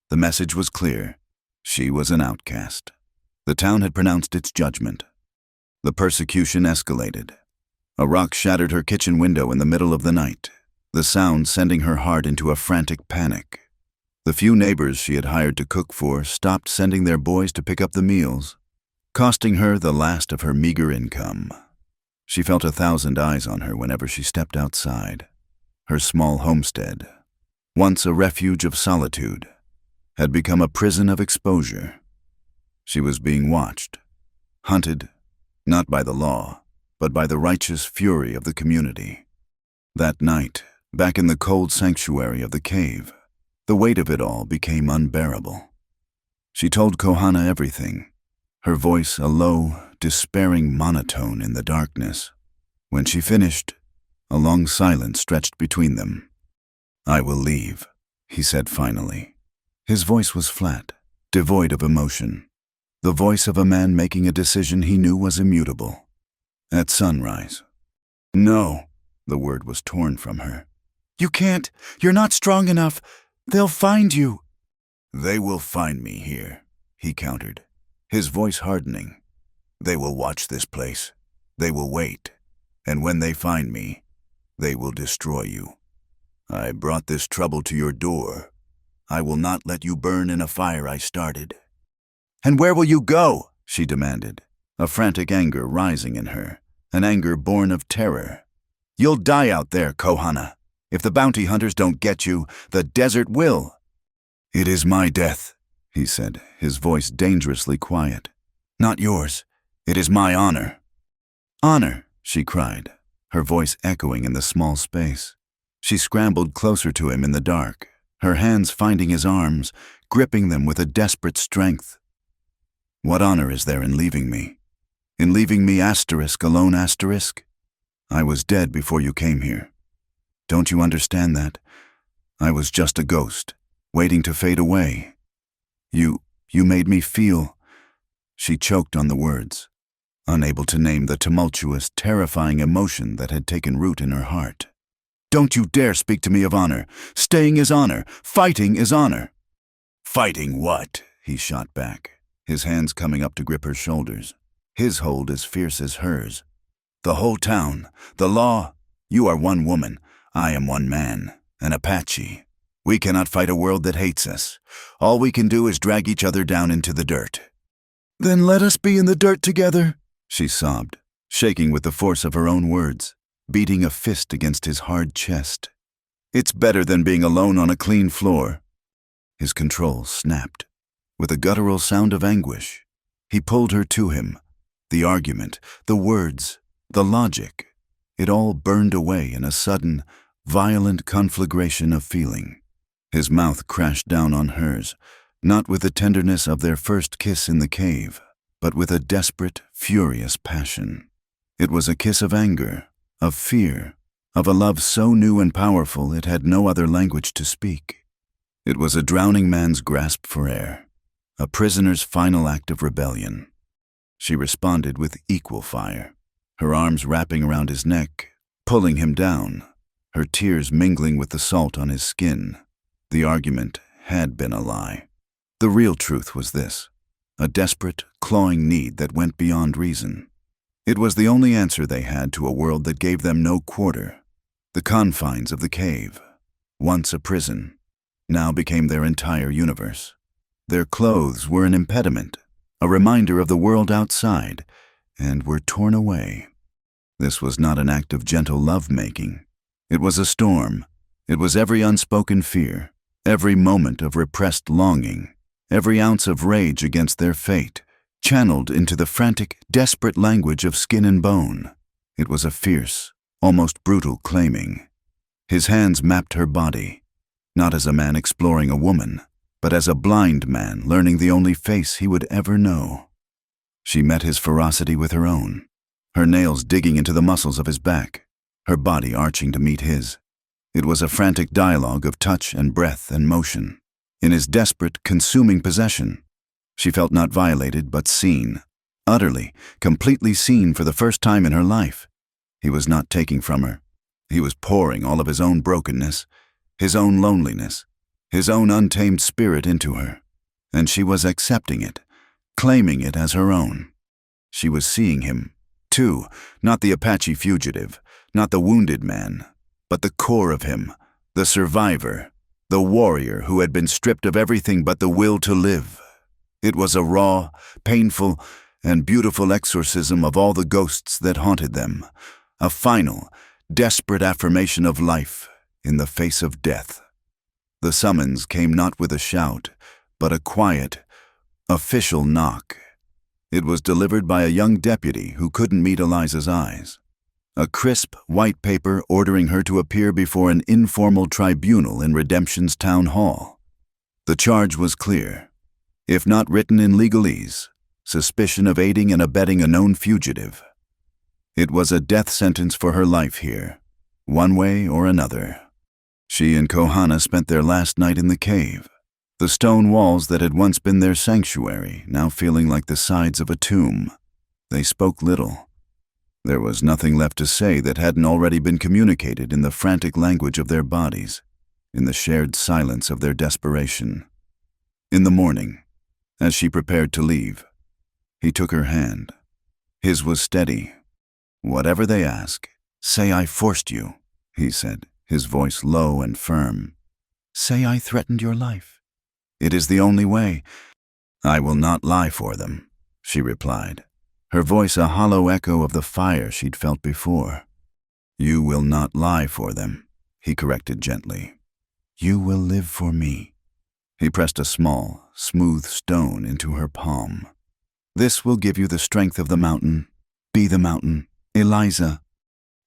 The message was clear. She was an outcast. The town had pronounced its judgment. The persecution escalated. A rock shattered her kitchen window in the middle of the night, the sound sending her heart into a frantic panic. The few neighbors she had hired to cook for stopped sending their boys to pick up the meals, costing her the last of her meager income. She felt 1,000 eyes on her whenever she stepped outside. Her small homestead, once a refuge of solitude, had become a prison of exposure. She was being watched, hunted, not by the law, but by the righteous fury of the community. That night, back in the cold sanctuary of the cave, the weight of it all became unbearable. She told Kohana everything, her voice a low, despairing monotone in the darkness. When she finished, a long silence stretched between them. I will leave, he said finally. His voice was flat, devoid of emotion, the voice of a man making a decision he knew was immutable. At sunrise. No, the word was torn from her. You can't. You're not strong enough. They'll find you. They will find me here, he countered, his voice hardening. They will watch this place. They will wait. And when they find me, they will destroy you. I brought this trouble to your door. I will not let you burn in a fire I started. And where will you go? She demanded, a frantic anger rising in her, an anger born of terror. You'll die out there, Kohana. If the bounty hunters don't get you, the desert will. It is my death, he said, his voice dangerously quiet. Not yours. It is my honor. Honor, she cried, her voice echoing in the small space. She scrambled closer to him in the dark, her hands finding his arms, gripping them with a desperate strength. What honor is there in leaving me? In leaving me alone? I was dead before you came here. Don't you understand that? I was just a ghost, waiting to fade away. You made me feel—" She choked on the words, unable to name the tumultuous, terrifying emotion that had taken root in her heart. "Don't you dare speak to me of honor. Staying is honor. Fighting is honor." Fighting what? He shot back, his hands coming up to grip her shoulders, his hold as fierce as hers. "The whole town, the law. You are one woman. I am one man, an Apache. We cannot fight a world that hates us. All we can do is drag each other down into the dirt." "Then let us be in the dirt together," she sobbed, shaking with the force of her own words, beating a fist against his hard chest. "It's better than being alone on a clean floor." His control snapped. With a guttural sound of anguish, he pulled her to him. The argument, the words, the logic, it all burned away in a sudden, violent conflagration of feeling. His mouth crashed down on hers, not with the tenderness of their first kiss in the cave, but with a desperate, furious passion. It was a kiss of anger, of fear, of a love so new and powerful it had no other language to speak. It was a drowning man's grasp for air, a prisoner's final act of rebellion. She responded with equal fire, her arms wrapping around his neck, pulling him down, her tears mingling with the salt on his skin. The argument had been a lie. The real truth was this, a desperate, clawing need that went beyond reason. It was the only answer they had to a world that gave them no quarter. The confines of the cave, once a prison, now became their entire universe. Their clothes were an impediment, a reminder of the world outside, and were torn away. This was not an act of gentle love-making. It was a storm. It was every unspoken fear, every moment of repressed longing, every ounce of rage against their fate, channeled into the frantic, desperate language of skin and bone. It was a fierce, almost brutal claiming. His hands mapped her body, not as a man exploring a woman, but as a blind man learning the only face he would ever know. She met his ferocity with her own, her nails digging into the muscles of his back, her body arching to meet his. It was a frantic dialogue of touch and breath and motion. In his desperate, consuming possession, she felt not violated but seen, utterly, completely seen for the first time in her life. He was not taking from her. He was pouring all of his own brokenness, his own loneliness, his own untamed spirit into her, and she was accepting it, claiming it as her own. She was seeing him, too, not the Apache fugitive, not the wounded man, but the core of him, the survivor, the warrior who had been stripped of everything but the will to live. It was a raw, painful, and beautiful exorcism of all the ghosts that haunted them, a final, desperate affirmation of life in the face of death. The summons came not with a shout, but a quiet, official knock. It was delivered by a young deputy who couldn't meet Eliza's eyes. A crisp, white paper ordering her to appear before an informal tribunal in Redemption's town hall. The charge was clear. If not written in legalese, suspicion of aiding and abetting a known fugitive. It was a death sentence for her life here, one way or another. She and Kohana spent their last night in the cave, the stone walls that had once been their sanctuary now feeling like the sides of a tomb. They spoke little. There was nothing left to say that hadn't already been communicated in the frantic language of their bodies, in the shared silence of their desperation. In the morning, as she prepared to leave, he took her hand. His was steady. "Whatever they ask, say I forced you," he said, his voice low and firm. "Say I threatened your life. It is the only way." "I will not lie for them," she replied, her voice a hollow echo of the fire she'd felt before. "You will not lie for them," he corrected gently. "You will live for me." He pressed a small, smooth stone into her palm. "This will give you the strength of the mountain. Be the mountain, Eliza."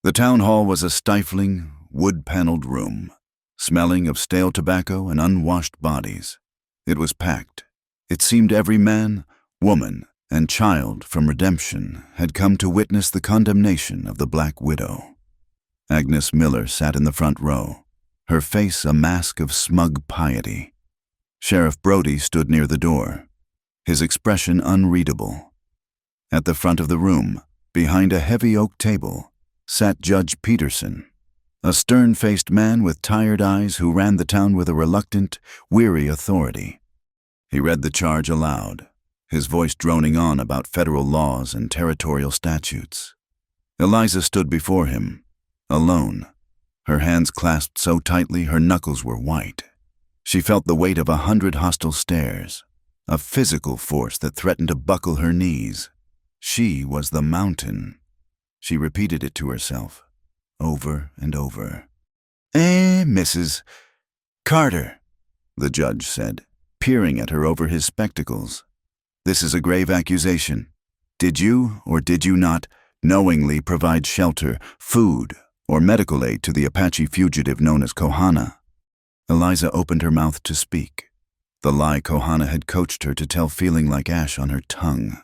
The town hall was a stifling, wood-paneled room, smelling of stale tobacco and unwashed bodies. It was packed. It seemed every man, woman, and child from Redemption had come to witness the condemnation of the Black Widow. Agnes Miller sat in the front row, her face a mask of smug piety. Sheriff Brody stood near the door, his expression unreadable. At the front of the room, behind a heavy oak table, sat Judge Peterson, a stern-faced man with tired eyes who ran the town with a reluctant, weary authority. He read the charge aloud, his voice droning on about federal laws and territorial statutes. Eliza stood before him, alone, her hands clasped so tightly her knuckles were white. She felt the weight of 100 hostile stares, a physical force that threatened to buckle her knees. She was the mountain. She repeated it to herself, over and over. Mrs. Carter, the judge said, peering at her over his spectacles. This is a grave accusation. Did you or did you not knowingly provide shelter, food, or medical aid to the Apache fugitive known as Kohana? Eliza opened her mouth to speak, the lie Kohana had coached her to tell feeling like ash on her tongue.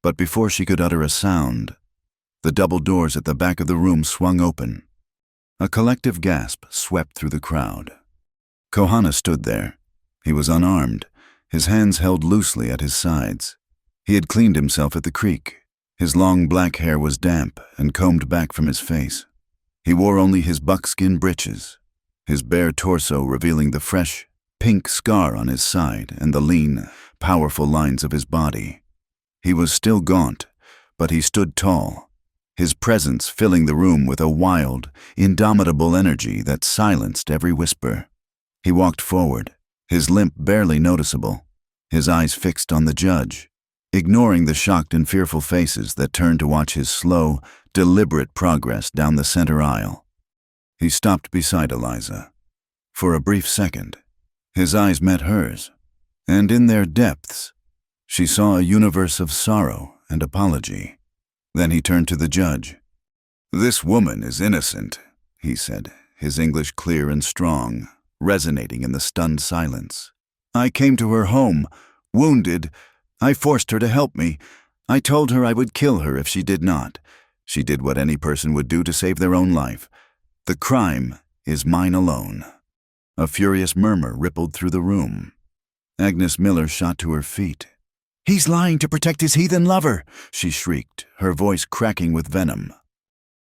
But before she could utter a sound, the double doors at the back of the room swung open. A collective gasp swept through the crowd. Kohana stood there. He was unarmed, his hands held loosely at his sides. He had cleaned himself at the creek. His long black hair was damp and combed back from his face. He wore only his buckskin breeches, his bare torso revealing the fresh, pink scar on his side and the lean, powerful lines of his body. He was still gaunt, but he stood tall, his presence filling the room with a wild, indomitable energy that silenced every whisper. He walked forward, his limp barely noticeable, his eyes fixed on the judge, ignoring the shocked and fearful faces that turned to watch his slow, deliberate progress down the center aisle. He stopped beside Eliza. For a brief second, his eyes met hers, and in their depths, she saw a universe of sorrow and apology. Then he turned to the judge. "This woman is innocent," he said, his English clear and strong, resonating in the stunned silence. "I came to her home, wounded. I forced her to help me. I told her I would kill her if she did not. She did what any person would do to save their own life. The crime is mine alone." A furious murmur rippled through the room. Agnes Miller shot to her feet. "He's lying to protect his heathen lover," she shrieked, her voice cracking with venom.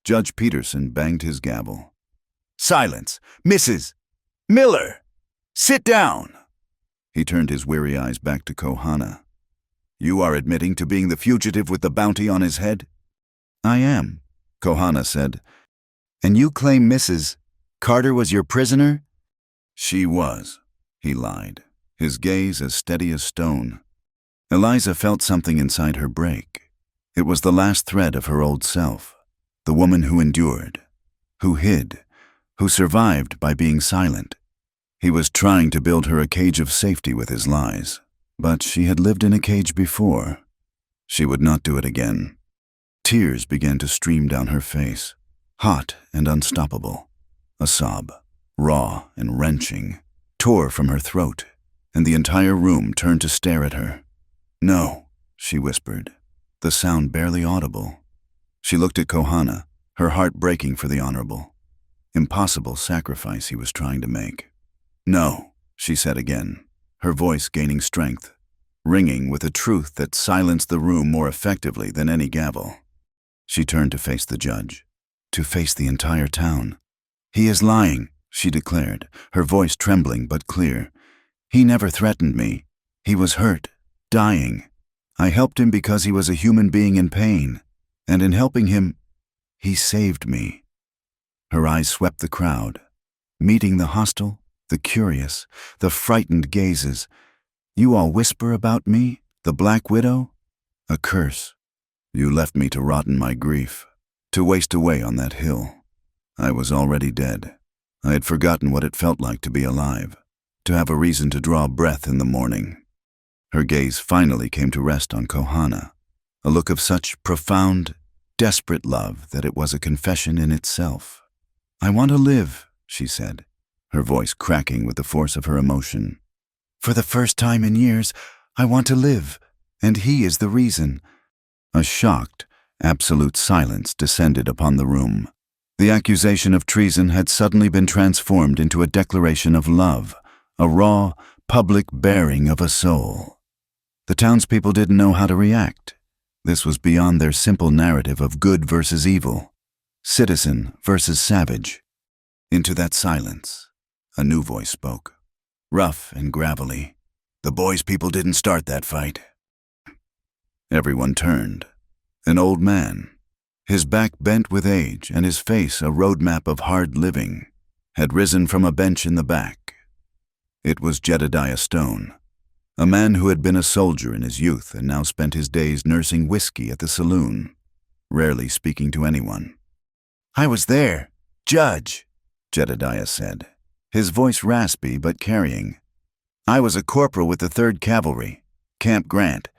Judge Peterson banged his gavel. "Silence! Mrs. Miller! Sit down!" He turned his weary eyes back to Kohana. "You are admitting to being the fugitive with the bounty on his head?" "I am," Kohana said. "And you claim Mrs. Carter was your prisoner?" "She was," he lied, his gaze as steady as stone. Eliza felt something inside her break. It was the last thread of her old self, the woman who endured, who hid, who survived by being silent. He was trying to build her a cage of safety with his lies, but she had lived in a cage before. She would not do it again. Tears began to stream down her face, hot and unstoppable. A sob, raw and wrenching, tore from her throat, and the entire room turned to stare at her. "No," she whispered, the sound barely audible. She looked at Kohana, her heart breaking for the honorable, impossible sacrifice he was trying to make. "No," she said again, her voice gaining strength, ringing with a truth that silenced the room more effectively than any gavel. She turned to face the judge, to face the entire town. "He is lying," she declared, her voice trembling but clear. "He never threatened me. He was hurt, dying. I helped him because he was a human being in pain, and in helping him, he saved me." Her eyes swept the crowd, meeting the hostile, the curious, the frightened gazes. "You all whisper about me, the Black Widow? A curse. You left me to rot in my grief, to waste away on that hill. I was already dead. I had forgotten what it felt like to be alive, to have a reason to draw breath in the morning." Her gaze finally came to rest on Kohana, a look of such profound, desperate love that it was a confession in itself. "I want to live," she said, her voice cracking with the force of her emotion. "For the first time in years, I want to live, and he is the reason." A shocked, absolute silence descended upon the room. The accusation of treason had suddenly been transformed into a declaration of love, a raw, public baring of a soul. The townspeople didn't know how to react. This was beyond their simple narrative of good versus evil, citizen versus savage. Into that silence, a new voice spoke, rough and gravelly. The boys' people didn't start that fight. Everyone turned. An old man, his back bent with age and his face a roadmap of hard living, had risen from a bench in the back. It was Jedediah Stone, a man who had been a soldier in his youth and now spent his days nursing whiskey at the saloon, rarely speaking to anyone. "I was there, Judge," Jedediah said, his voice raspy but carrying. "I was a corporal with the 3rd Cavalry, Camp Grant,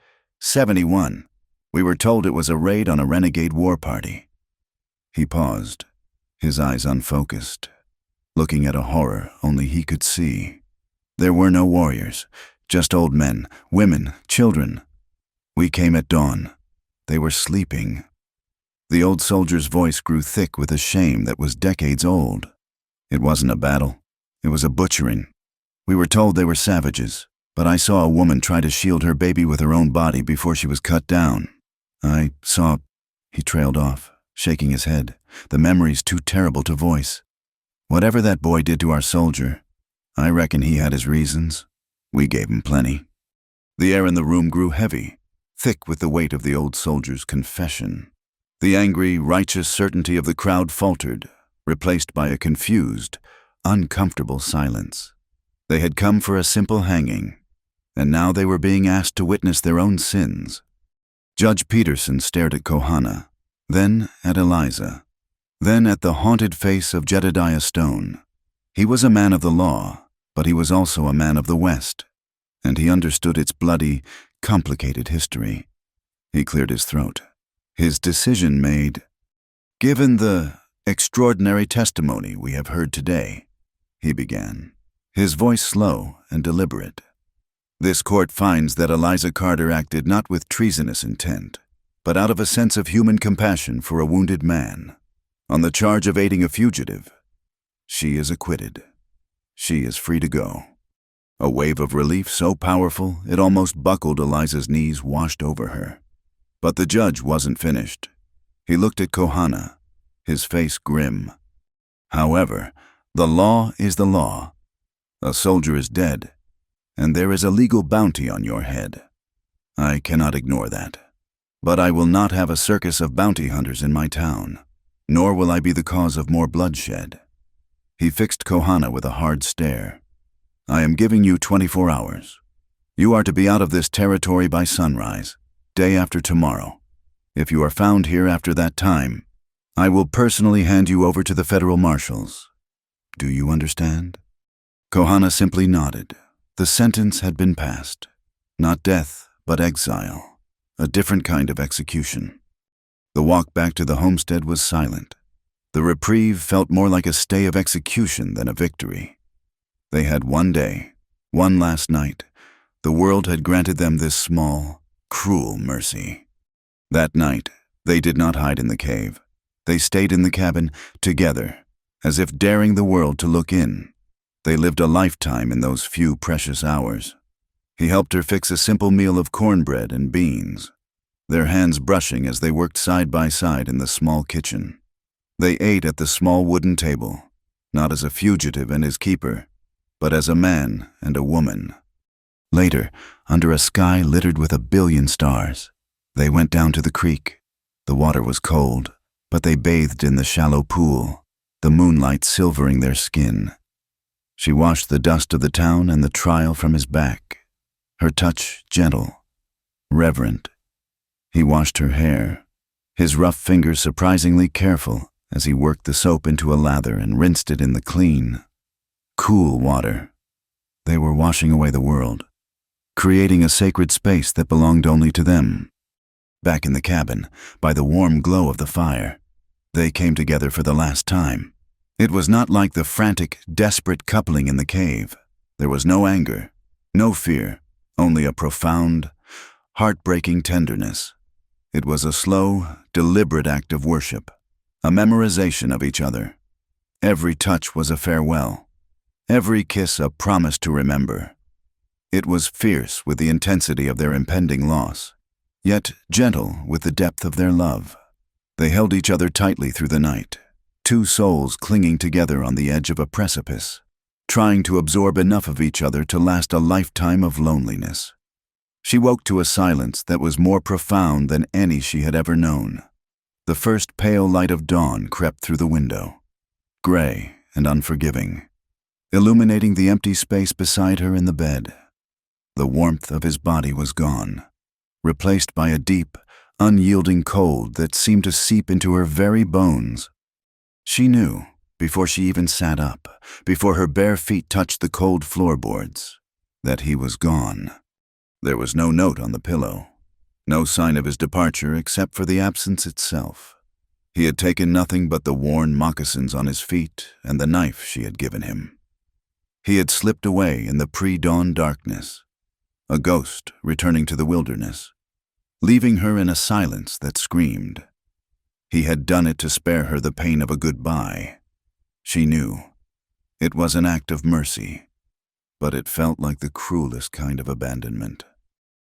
71. We were told it was a raid on a renegade war party." He paused, his eyes unfocused, looking at a horror only he could see. There were no warriors, just old men, women, children. "We came at dawn. They were sleeping." The old soldier's voice grew thick with a shame that was decades old. "It wasn't a battle. It was a butchering. We were told they were savages, but I saw a woman try to shield her baby with her own body before she was cut down. I saw—" He trailed off, shaking his head, the memories too terrible to voice. "Whatever that boy did to our soldier, I reckon he had his reasons. We gave him plenty." The air in the room grew heavy, thick with the weight of the old soldier's confession. The angry, righteous certainty of the crowd faltered, replaced by a confused, uncomfortable silence. They had come for a simple hanging, and now they were being asked to witness their own sins. Judge Peterson stared at Kohana, then at Eliza, then at the haunted face of Jedediah Stone. He was a man of the law, but he was also a man of the West, and he understood its bloody, complicated history. He cleared his throat, his decision made. "Given the extraordinary testimony we have heard today," he began, his voice slow and deliberate, "this court finds that Eliza Carter acted not with treasonous intent, but out of a sense of human compassion for a wounded man. On the charge of aiding a fugitive, she is acquitted. She is free to go." A wave of relief so powerful it almost buckled Eliza's knees washed over her. But the judge wasn't finished. He looked at Kohana, his face grim. "However, the law is the law. A soldier is dead, and there is a legal bounty on your head. I cannot ignore that. But I will not have a circus of bounty hunters in my town, nor will I be the cause of more bloodshed." He fixed Kohana with a hard stare. "I am giving you 24 hours. You are to be out of this territory by sunrise, day after tomorrow. If you are found here after that time, I will personally hand you over to the federal marshals. Do you understand?" Kohana simply nodded. The sentence had been passed. Not death, but exile. A different kind of execution. The walk back to the homestead was silent. The reprieve felt more like a stay of execution than a victory. They had one day, one last night. The world had granted them this small, cruel mercy. That night, they did not hide in the cave. They stayed in the cabin, together, as if daring the world to look in. They lived a lifetime in those few precious hours. He helped her fix a simple meal of cornbread and beans, their hands brushing as they worked side by side in the small kitchen. They ate at the small wooden table, not as a fugitive and his keeper, but as a man and a woman. Later, under a sky littered with 1 billion stars, they went down to the creek. The water was cold, but they bathed in the shallow pool, the moonlight silvering their skin. She washed the dust of the town and the trial from his back, her touch gentle, reverent. He washed her hair, his rough fingers surprisingly careful as he worked the soap into a lather and rinsed it in the clean, cool water. They were washing away the world, creating a sacred space that belonged only to them. Back in the cabin, by the warm glow of the fire, they came together for the last time. It was not like the frantic, desperate coupling in the cave. There was no anger, no fear, only a profound, heartbreaking tenderness. It was a slow, deliberate act of worship, a memorization of each other. Every touch was a farewell, every kiss a promise to remember. It was fierce with the intensity of their impending loss, yet gentle with the depth of their love. They held each other tightly through the night, two souls clinging together on the edge of a precipice, trying to absorb enough of each other to last a lifetime of loneliness. She woke to a silence that was more profound than any she had ever known. The first pale light of dawn crept through the window, gray and unforgiving, illuminating the empty space beside her in the bed. The warmth of his body was gone, replaced by a deep, unyielding cold that seemed to seep into her very bones. She knew, before she even sat up, before her bare feet touched the cold floorboards, that he was gone. There was no note on the pillow, no sign of his departure except for the absence itself. He had taken nothing but the worn moccasins on his feet and the knife she had given him. He had slipped away in the pre-dawn darkness, a ghost returning to the wilderness, leaving her in a silence that screamed. He had done it to spare her the pain of a goodbye. She knew. It was an act of mercy, but it felt like the cruelest kind of abandonment.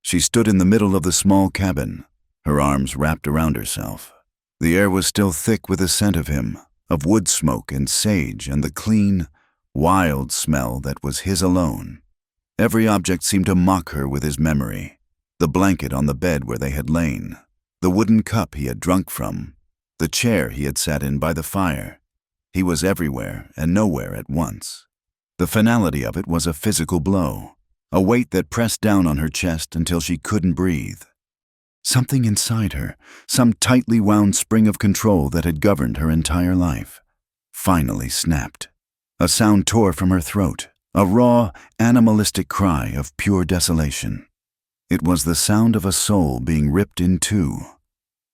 She stood in the middle of the small cabin, her arms wrapped around herself. The air was still thick with the scent of him, of wood smoke and sage and the clean, wild smell that was his alone. Every object seemed to mock her with his memory. The blanket on the bed where they had lain, the wooden cup he had drunk from, the chair he had sat in by the fire. He was everywhere and nowhere at once. The finality of it was a physical blow, a weight that pressed down on her chest until she couldn't breathe. Something inside her, some tightly wound spring of control that had governed her entire life, finally snapped. A sound tore from her throat, a raw, animalistic cry of pure desolation. It was the sound of a soul being ripped in two.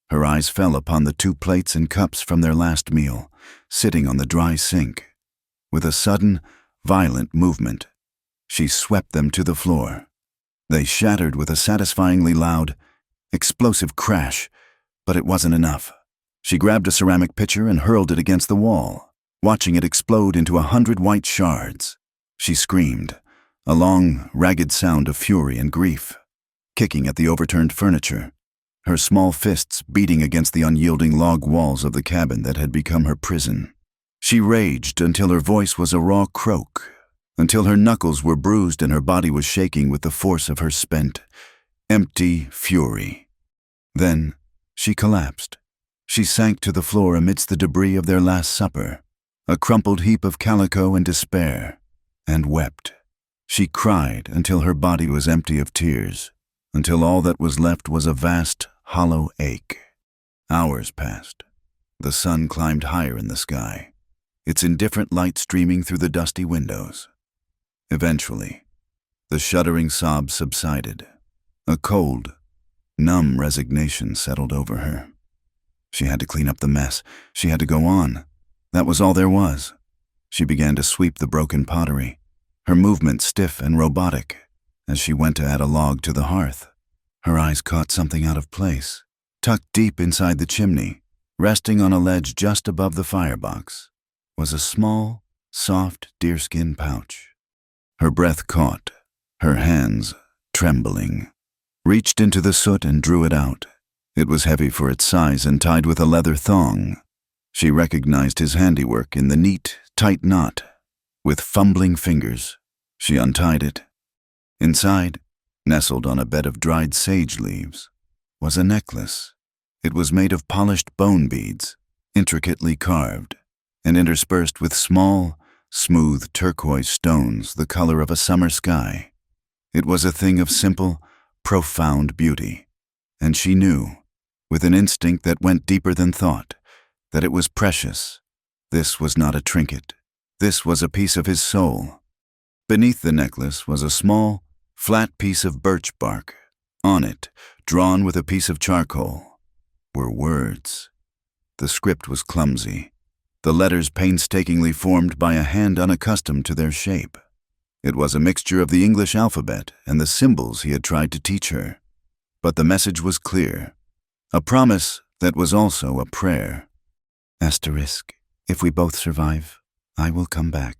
Her eyes fell upon the two plates and cups from their last meal, sitting on the dry sink. With a sudden, violent movement, she swept them to the floor. They shattered with a satisfyingly loud, explosive crash, but it wasn't enough. She grabbed a ceramic pitcher and hurled it against the wall, watching it explode into 100 white shards. She screamed, a long, ragged sound of fury and grief, kicking at the overturned furniture, her small fists beating against the unyielding log walls of the cabin that had become her prison. She raged until her voice was a raw croak, until her knuckles were bruised and her body was shaking with the force of her spent, empty fury. Then she collapsed. She sank to the floor amidst the debris of their last supper, a crumpled heap of calico and despair, and wept. She cried until her body was empty of tears, until all that was left was a vast, hollow ache. Hours passed. The sun climbed higher in the sky, its indifferent light streaming through the dusty windows. Eventually, the shuddering sobs subsided. A cold, numb resignation settled over her. She had to clean up the mess. She had to go on. That was all there was. She began to sweep the broken pottery, her movement stiff and robotic, as she went to add a log to the hearth. Her eyes caught something out of place, tucked deep inside the chimney, resting on a ledge just above the firebox, was a small, soft deerskin pouch. Her breath caught, her hands, trembling, reached into the soot and drew it out. It was heavy for its size and tied with a leather thong. She recognized his handiwork in the neat, tight knot. With fumbling fingers, she untied it. Inside, nestled on a bed of dried sage leaves, was a necklace. It was made of polished bone beads, intricately carved, and interspersed with small, smooth turquoise stones the color of a summer sky. It was a thing of simple, profound beauty, and she knew, with an instinct that went deeper than thought, that it was precious. This was not a trinket. This was a piece of his soul. Beneath the necklace was a small, flat piece of birch bark. On it, drawn with a piece of charcoal, were words. The script was clumsy, the letters painstakingly formed by a hand unaccustomed to their shape. It was a mixture of the English alphabet and the symbols he had tried to teach her. But the message was clear, a promise that was also a prayer. Asterisk, if we both survive, I will come back.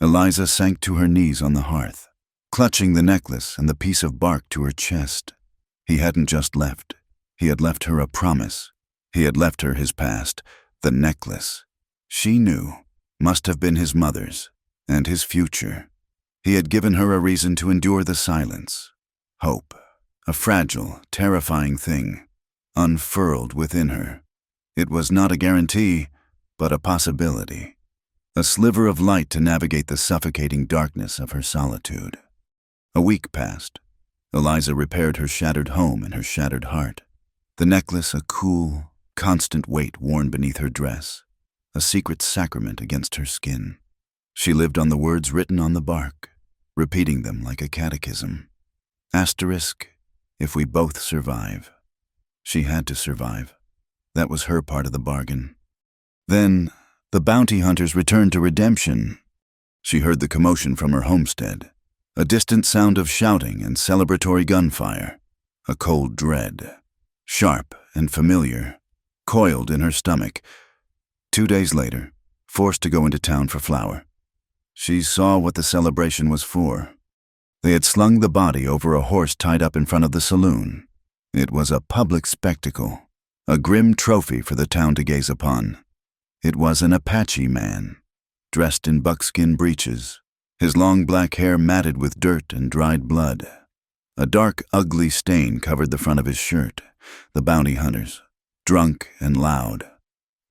Eliza sank to her knees on the hearth, clutching the necklace and the piece of bark to her chest. He hadn't just left. He had left her a promise. He had left her his past, the necklace. She knew, must have been his mother's, and his future. He had given her a reason to endure the silence. Hope, a fragile, terrifying thing, unfurled within her. It was not a guarantee, but a possibility. A sliver of light to navigate the suffocating darkness of her solitude. A week passed. Eliza repaired her shattered home and her shattered heart. The necklace a cool, constant weight worn beneath her dress, a secret sacrament against her skin. She lived on the words written on the bark, repeating them like a catechism. Asterisk, if we both survive. She had to survive. That was her part of the bargain. Then, the bounty hunters returned to redemption. She heard the commotion from her homestead, a distant sound of shouting and celebratory gunfire, a cold dread, sharp and familiar, coiled in her stomach. 2 days later, forced to go into town for flour. She saw what the celebration was for. They had slung the body over a horse tied up in front of the saloon. It was a public spectacle, a grim trophy for the town to gaze upon. It was an Apache man, dressed in buckskin breeches, his long black hair matted with dirt and dried blood. A dark, ugly stain covered the front of his shirt. The bounty hunters, drunk and loud,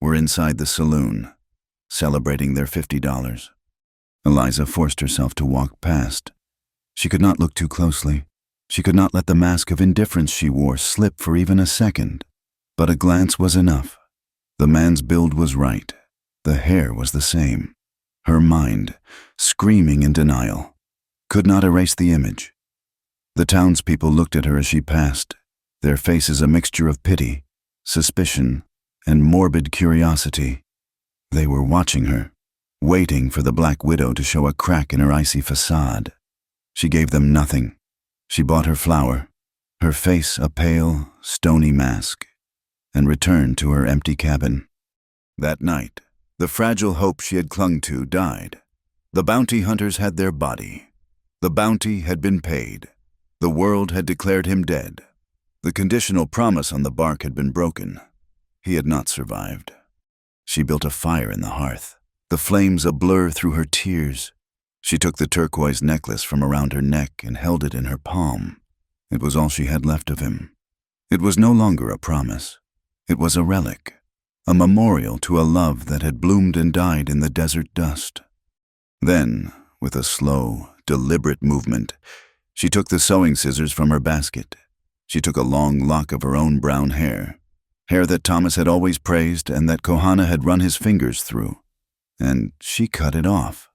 were inside the saloon, celebrating their $50. Eliza forced herself to walk past. She could not look too closely. She could not let the mask of indifference she wore slip for even a second. But a glance was enough. The man's build was right. The hair was the same. Her mind, screaming in denial, could not erase the image. The townspeople looked at her as she passed, their faces a mixture of pity, suspicion, and morbid curiosity. They were watching her, waiting for the Black Widow to show a crack in her icy facade. She gave them nothing. She bought her flour, her face a pale, stony mask, and returned to her empty cabin. That night, the fragile hope she had clung to died. The bounty hunters had their body. The bounty had been paid. The world had declared him dead. The conditional promise on the bark had been broken. He had not survived. She built a fire in the hearth, the flames a blur through her tears. She took the turquoise necklace from around her neck and held it in her palm. It was all she had left of him. It was no longer a promise. It was a relic, a memorial to a love that had bloomed and died in the desert dust. Then, with a slow, deliberate movement, she took the sewing scissors from her basket. She took a long lock of her own brown hair that Thomas had always praised and that Kohana had run his fingers through, and she cut it off.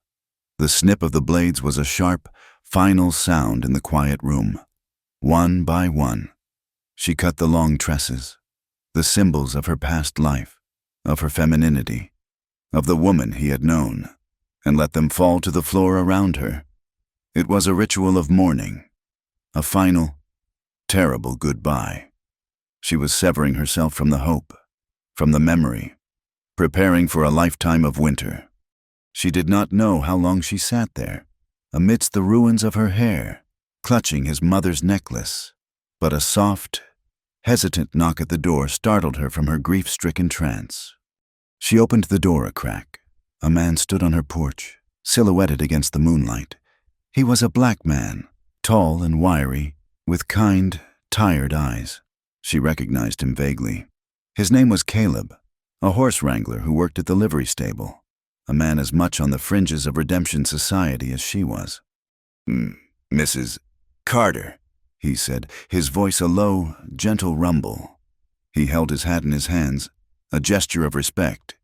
The snip of the blades was a sharp, final sound in the quiet room. One by one, she cut the long tresses, the symbols of her past life, of her femininity, of the woman he had known, and let them fall to the floor around her. It was a ritual of mourning, a final, terrible goodbye. She was severing herself from the hope, from the memory, preparing for a lifetime of winter. She did not know how long she sat there, amidst the ruins of her hair, clutching his mother's necklace. But a soft, hesitant knock at the door startled her from her grief-stricken trance. She opened the door a crack. A man stood on her porch, silhouetted against the moonlight. He was a black man, tall and wiry, with kind, tired eyes. She recognized him vaguely. His name was Caleb, a horse wrangler who worked at the livery stable, a man as much on the fringes of Redemption Society as she was. "Mrs. Carter," he said, his voice a low, gentle rumble. He held his hat in his hands, a gesture of respect.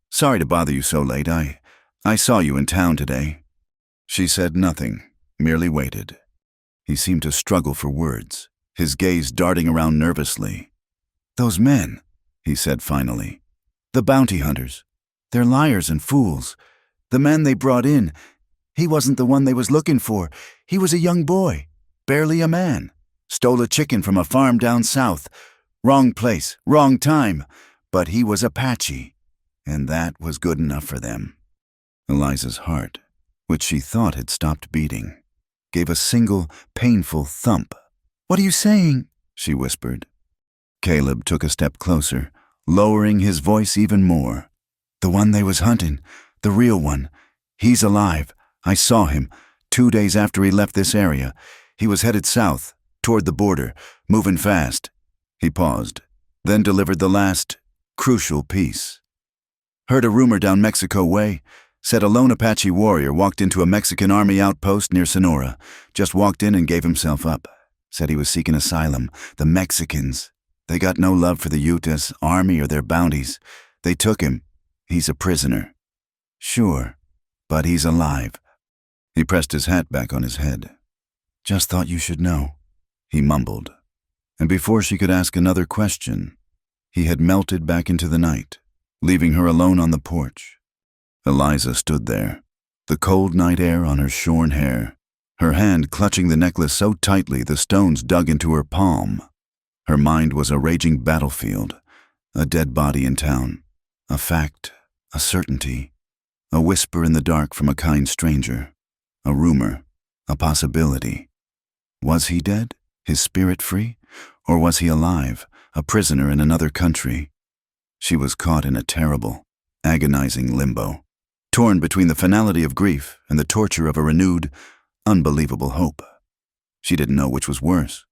"Sorry to bother you so late. I saw you in town today." She said nothing, merely waited. He seemed to struggle for words, his gaze darting around nervously. "Those men," he said finally. "The bounty hunters. They're liars and fools. The man they brought in, he wasn't the one they was looking for. He was a young boy, barely a man. Stole a chicken from a farm down south. Wrong place, wrong time. But he was Apache. and that was good enough for them. Eliza's heart, which she thought had stopped beating, gave a single, painful thump. "What are you saying?" she whispered. Caleb took a step closer, lowering his voice even more. "The one they was hunting, the real one, he's alive. I saw him 2 days after he left this area. He was headed south, toward the border, moving fast." He paused, then delivered the last, crucial piece. "Heard a rumor down Mexico way. Said a lone Apache warrior walked into a Mexican army outpost near Sonora. Just walked in and gave himself up. Said he was seeking asylum. The Mexicans. They got no love for the Utah's army or their bounties. They took him. He's a prisoner." "Sure, but he's alive." He pressed his hat back on his head. "Just thought you should know," he mumbled. And before she could ask another question, he had melted back into the night, leaving her alone on the porch. Eliza stood there, the cold night air on her shorn hair, her hand clutching the necklace so tightly the stones dug into her palm. Her mind was a raging battlefield, a dead body in town, a fact, a certainty, a whisper in the dark from a kind stranger, a rumor, a possibility. Was he dead, his spirit free, or was he alive, a prisoner in another country? She was caught in a terrible, agonizing limbo, torn between the finality of grief and the torture of a renewed, unbelievable hope. She didn't know which was worse.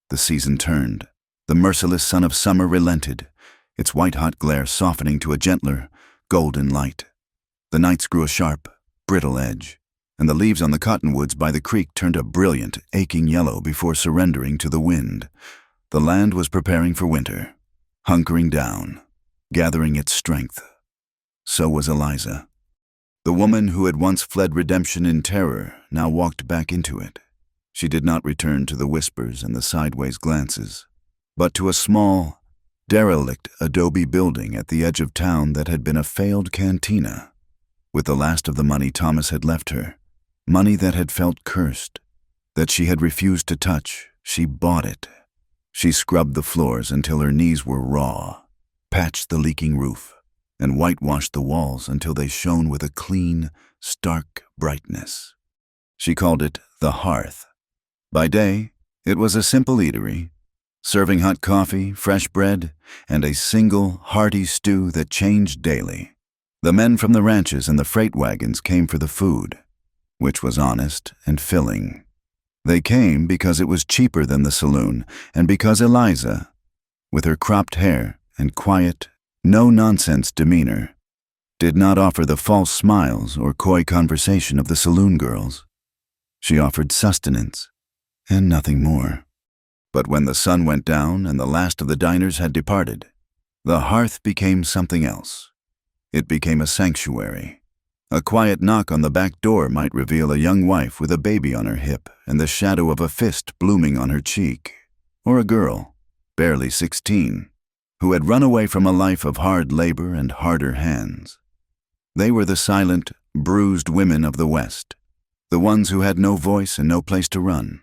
The season turned. The merciless sun of summer relented, its white-hot glare softening to a gentler, golden light. The nights grew a sharp, brittle edge, and the leaves on the cottonwoods by the creek turned a brilliant, aching yellow before surrendering to the wind. The land was preparing for winter, hunkering down, gathering its strength. So was Eliza. The woman who had once fled redemption in terror now walked back into it. She did not return to the whispers and the sideways glances, but to a small, derelict adobe building at the edge of town that had been a failed cantina. With the last of the money Thomas had left her, money that had felt cursed, that she had refused to touch, she bought it. She scrubbed the floors until her knees were raw, patched the leaking roof, and whitewashed the walls until they shone with a clean, stark brightness. She called it the Hearth. By day, it was a simple eatery, serving hot coffee, fresh bread, and a single, hearty stew that changed daily. The men from the ranches and the freight wagons came for the food, which was honest and filling. They came because it was cheaper than the saloon, and because Eliza, with her cropped hair and quiet, no-nonsense demeanor, did not offer the false smiles or coy conversation of the saloon girls. She offered sustenance, and nothing more. But when the sun went down and the last of the diners had departed, the Hearth became something else. It became a sanctuary. A quiet knock on the back door might reveal a young wife with a baby on her hip and the shadow of a fist blooming on her cheek, or a girl, barely 16, who had run away from a life of hard labor and harder hands. They were the silent, bruised women of the West, the ones who had no voice and no place to run.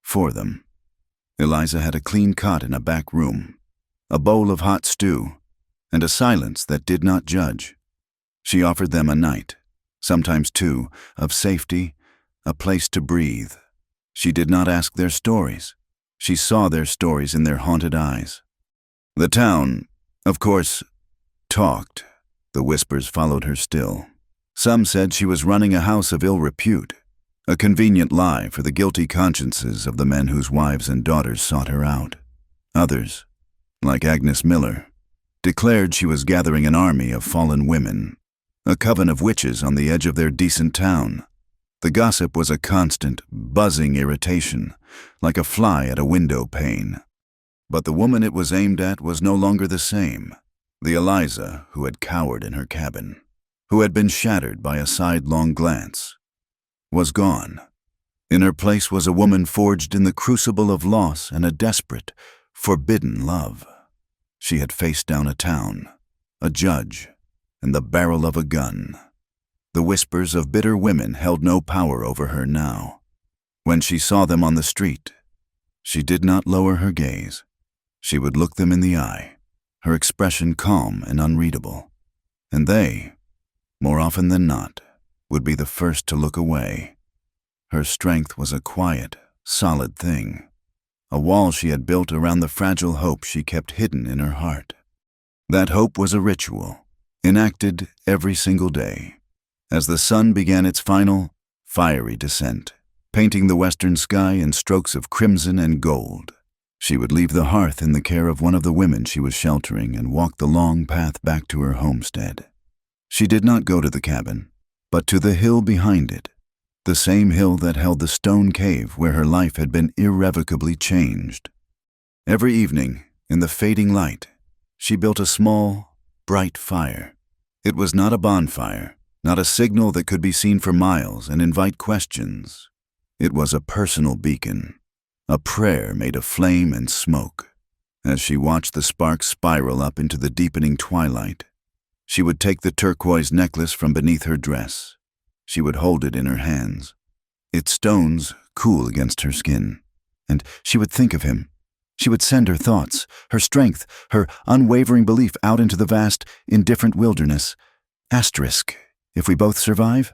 For them, Eliza had a clean cot in a back room, a bowl of hot stew, and a silence that did not judge. She offered them a night, sometimes two, of safety, a place to breathe. She did not ask their stories. She saw their stories in their haunted eyes. The town, of course, talked. The whispers followed her still. Some said she was running a house of ill repute, a convenient lie for the guilty consciences of the men whose wives and daughters sought her out. Others, like Agnes Miller, declared she was gathering an army of fallen women, a coven of witches on the edge of their decent town. The gossip was a constant, buzzing irritation, like a fly at a window pane. But the woman it was aimed at was no longer the same. The Eliza who had cowered in her cabin, who had been shattered by a sidelong glance, was gone. In her place was a woman forged in the crucible of loss and a desperate, forbidden love. She had faced down a town, a judge, and the barrel of a gun. The whispers of bitter women held no power over her now. When she saw them on the street, she did not lower her gaze. She would look them in the eye, her expression calm and unreadable. And they, more often than not, would be the first to look away. Her strength was a quiet, solid thing, a wall she had built around the fragile hope she kept hidden in her heart. That hope was a ritual, enacted every single day, as the sun began its final, fiery descent, painting the western sky in strokes of crimson and gold. She would leave the hearth in the care of one of the women she was sheltering and walk the long path back to her homestead. She did not go to the cabin, but to the hill behind it, the same hill that held the stone cave where her life had been irrevocably changed. Every evening, in the fading light, she built a small, bright fire. It was not a bonfire, not a signal that could be seen for miles and invite questions. It was a personal beacon, a prayer made of flame and smoke. As she watched the sparks spiral up into the deepening twilight, she would take the turquoise necklace from beneath her dress. She would hold it in her hands, its stones cool against her skin, and she would think of him. She would send her thoughts, her strength, her unwavering belief out into the vast, indifferent wilderness. Asterisk, if we both survive?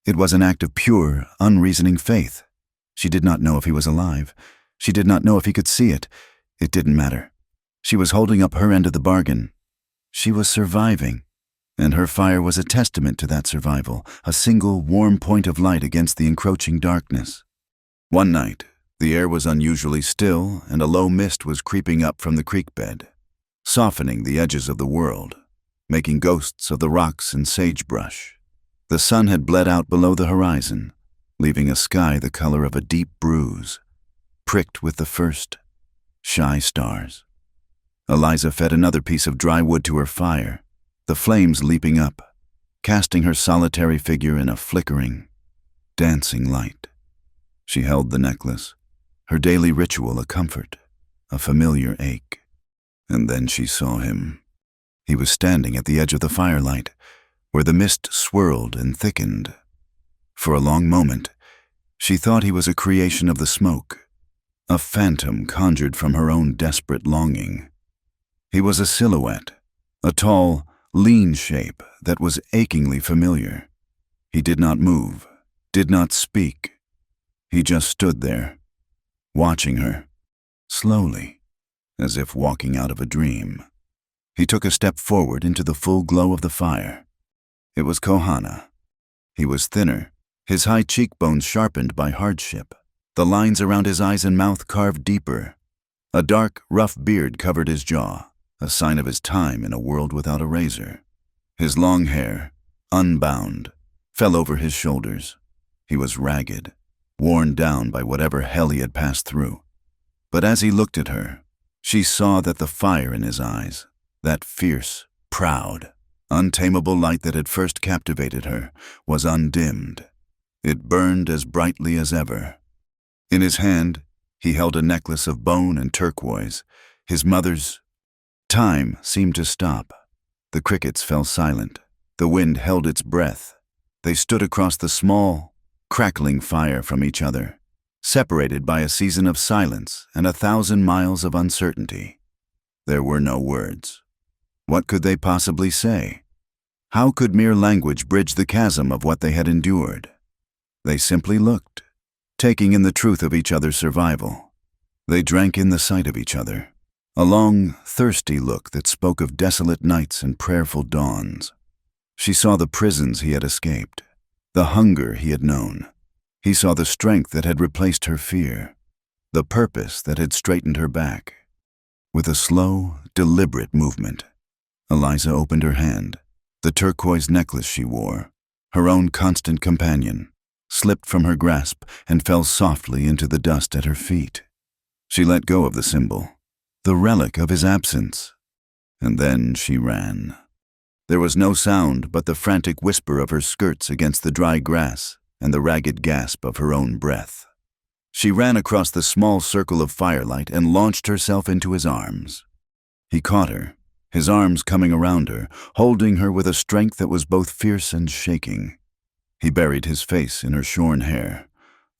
It was an act of pure, unreasoning faith. She did not know if he was alive. She did not know if he could see it. It didn't matter. She was holding up her end of the bargain. She was surviving, and her fire was a testament to that survival, a single warm point of light against the encroaching darkness. One night, the air was unusually still, and a low mist was creeping up from the creek bed, softening the edges of the world, making ghosts of the rocks and sagebrush. The sun had bled out below the horizon, leaving a sky the color of a deep bruise, pricked with the first shy stars. Eliza fed another piece of dry wood to her fire, the flames leaping up, casting her solitary figure in a flickering, dancing light. She held the necklace, her daily ritual a comfort, a familiar ache. And then she saw him. He was standing at the edge of the firelight, where the mist swirled and thickened. For a long moment, she thought he was a creation of the smoke, a phantom conjured from her own desperate longing. He was a silhouette, a tall, lean shape that was achingly familiar. He did not move, did not speak. He just stood there, watching her, slowly, as if walking out of a dream. He took a step forward into the full glow of the fire. It was Kohana. He was thinner, his high cheekbones sharpened by hardship, the lines around his eyes and mouth carved deeper. A dark, rough beard covered his jaw, a sign of his time in a world without a razor. His long hair, unbound, fell over his shoulders. He was ragged, worn down by whatever hell he had passed through. But as he looked at her, she saw that the fire in his eyes, that fierce, proud, untamable light that had first captivated her, was undimmed. It burned as brightly as ever. In his hand, he held a necklace of bone and turquoise, his mother's. Time seemed to stop. The crickets fell silent. The wind held its breath. They stood across the small, crackling fire from each other, separated by a season of silence and 1,000 miles of uncertainty. There were no words. What could they possibly say? How could mere language bridge the chasm of what they had endured? They simply looked, taking in the truth of each other's survival. They drank in the sight of each other, a long, thirsty look that spoke of desolate nights and prayerful dawns. She saw the prisons he had escaped, the hunger he had known. He saw the strength that had replaced her fear, the purpose that had straightened her back. With a slow, deliberate movement, Eliza opened her hand. The turquoise necklace she wore, her own constant companion, slipped from her grasp and fell softly into the dust at her feet. She let go of the symbol, the relic of his absence, and then she ran. There was no sound but the frantic whisper of her skirts against the dry grass and the ragged gasp of her own breath. She ran across the small circle of firelight and launched herself into his arms. He caught her, his arms coming around her, holding her with a strength that was both fierce and shaking. He buried his face in her shorn hair,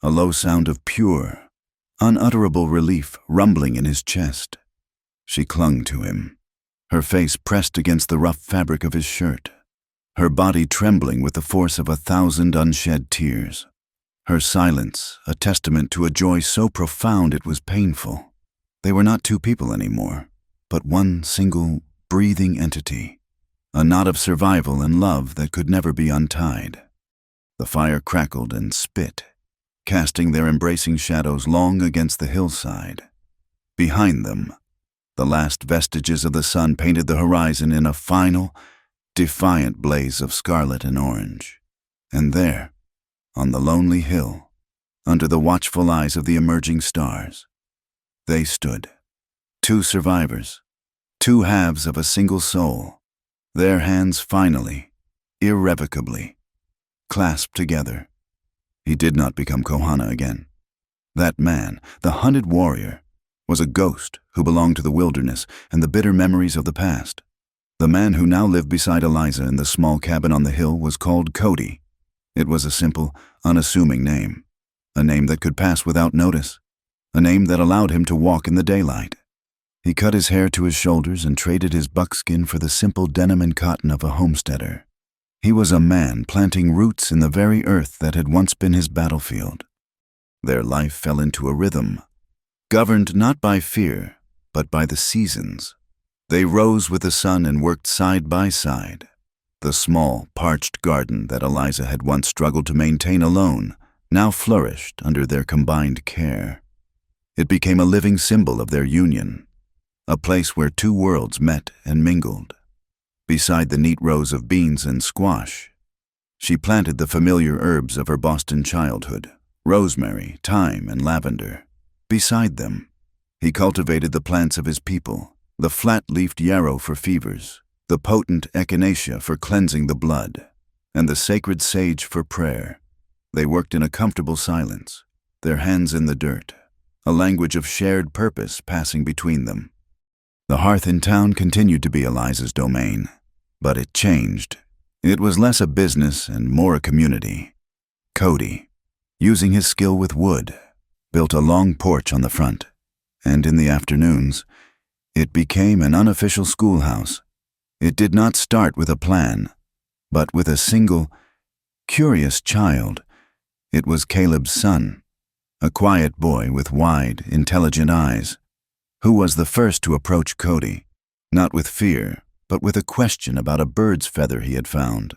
a low sound of pure, unutterable relief rumbling in his chest. She clung to him, her face pressed against the rough fabric of his shirt, her body trembling with the force of 1,000 unshed tears. Her silence, a testament to a joy so profound it was painful. They were not two people anymore, but one single, breathing entity, a knot of survival and love that could never be untied. The fire crackled and spit, casting their embracing shadows long against the hillside. Behind them, the last vestiges of the sun painted the horizon in a final, defiant blaze of scarlet and orange. And there, on the lonely hill, under the watchful eyes of the emerging stars, they stood, two survivors, two halves of a single soul, their hands finally, irrevocably, clasped together. He did not become Kohana again. That man, the hunted warrior, was a ghost who belonged to the wilderness and the bitter memories of the past. The man who now lived beside Eliza in the small cabin on the hill was called Cody. It was a simple, unassuming name, a name that could pass without notice, a name that allowed him to walk in the daylight. He cut his hair to his shoulders and traded his buckskin for the simple denim and cotton of a homesteader. He was a man planting roots in the very earth that had once been his battlefield. Their life fell into a rhythm, governed not by fear, but by the seasons. They rose with the sun and worked side by side. The small, parched garden that Eliza had once struggled to maintain alone now flourished under their combined care. It became a living symbol of their union, a place where two worlds met and mingled. Beside the neat rows of beans and squash, she planted the familiar herbs of her Boston childhood, rosemary, thyme, and lavender. Beside them, he cultivated the plants of his people, the flat-leafed yarrow for fevers, the potent echinacea for cleansing the blood, and the sacred sage for prayer. They worked in a comfortable silence, their hands in the dirt, a language of shared purpose passing between them. The hearth in town continued to be Eliza's domain, but it changed. It was less a business and more a community. Cody, using his skill with wood, built a long porch on the front, and in the afternoons, it became an unofficial schoolhouse. It did not start with a plan, but with a single, curious child. It was Caleb's son, a quiet boy with wide, intelligent eyes, who was the first to approach Cody, not with fear, but with a question about a bird's feather he had found.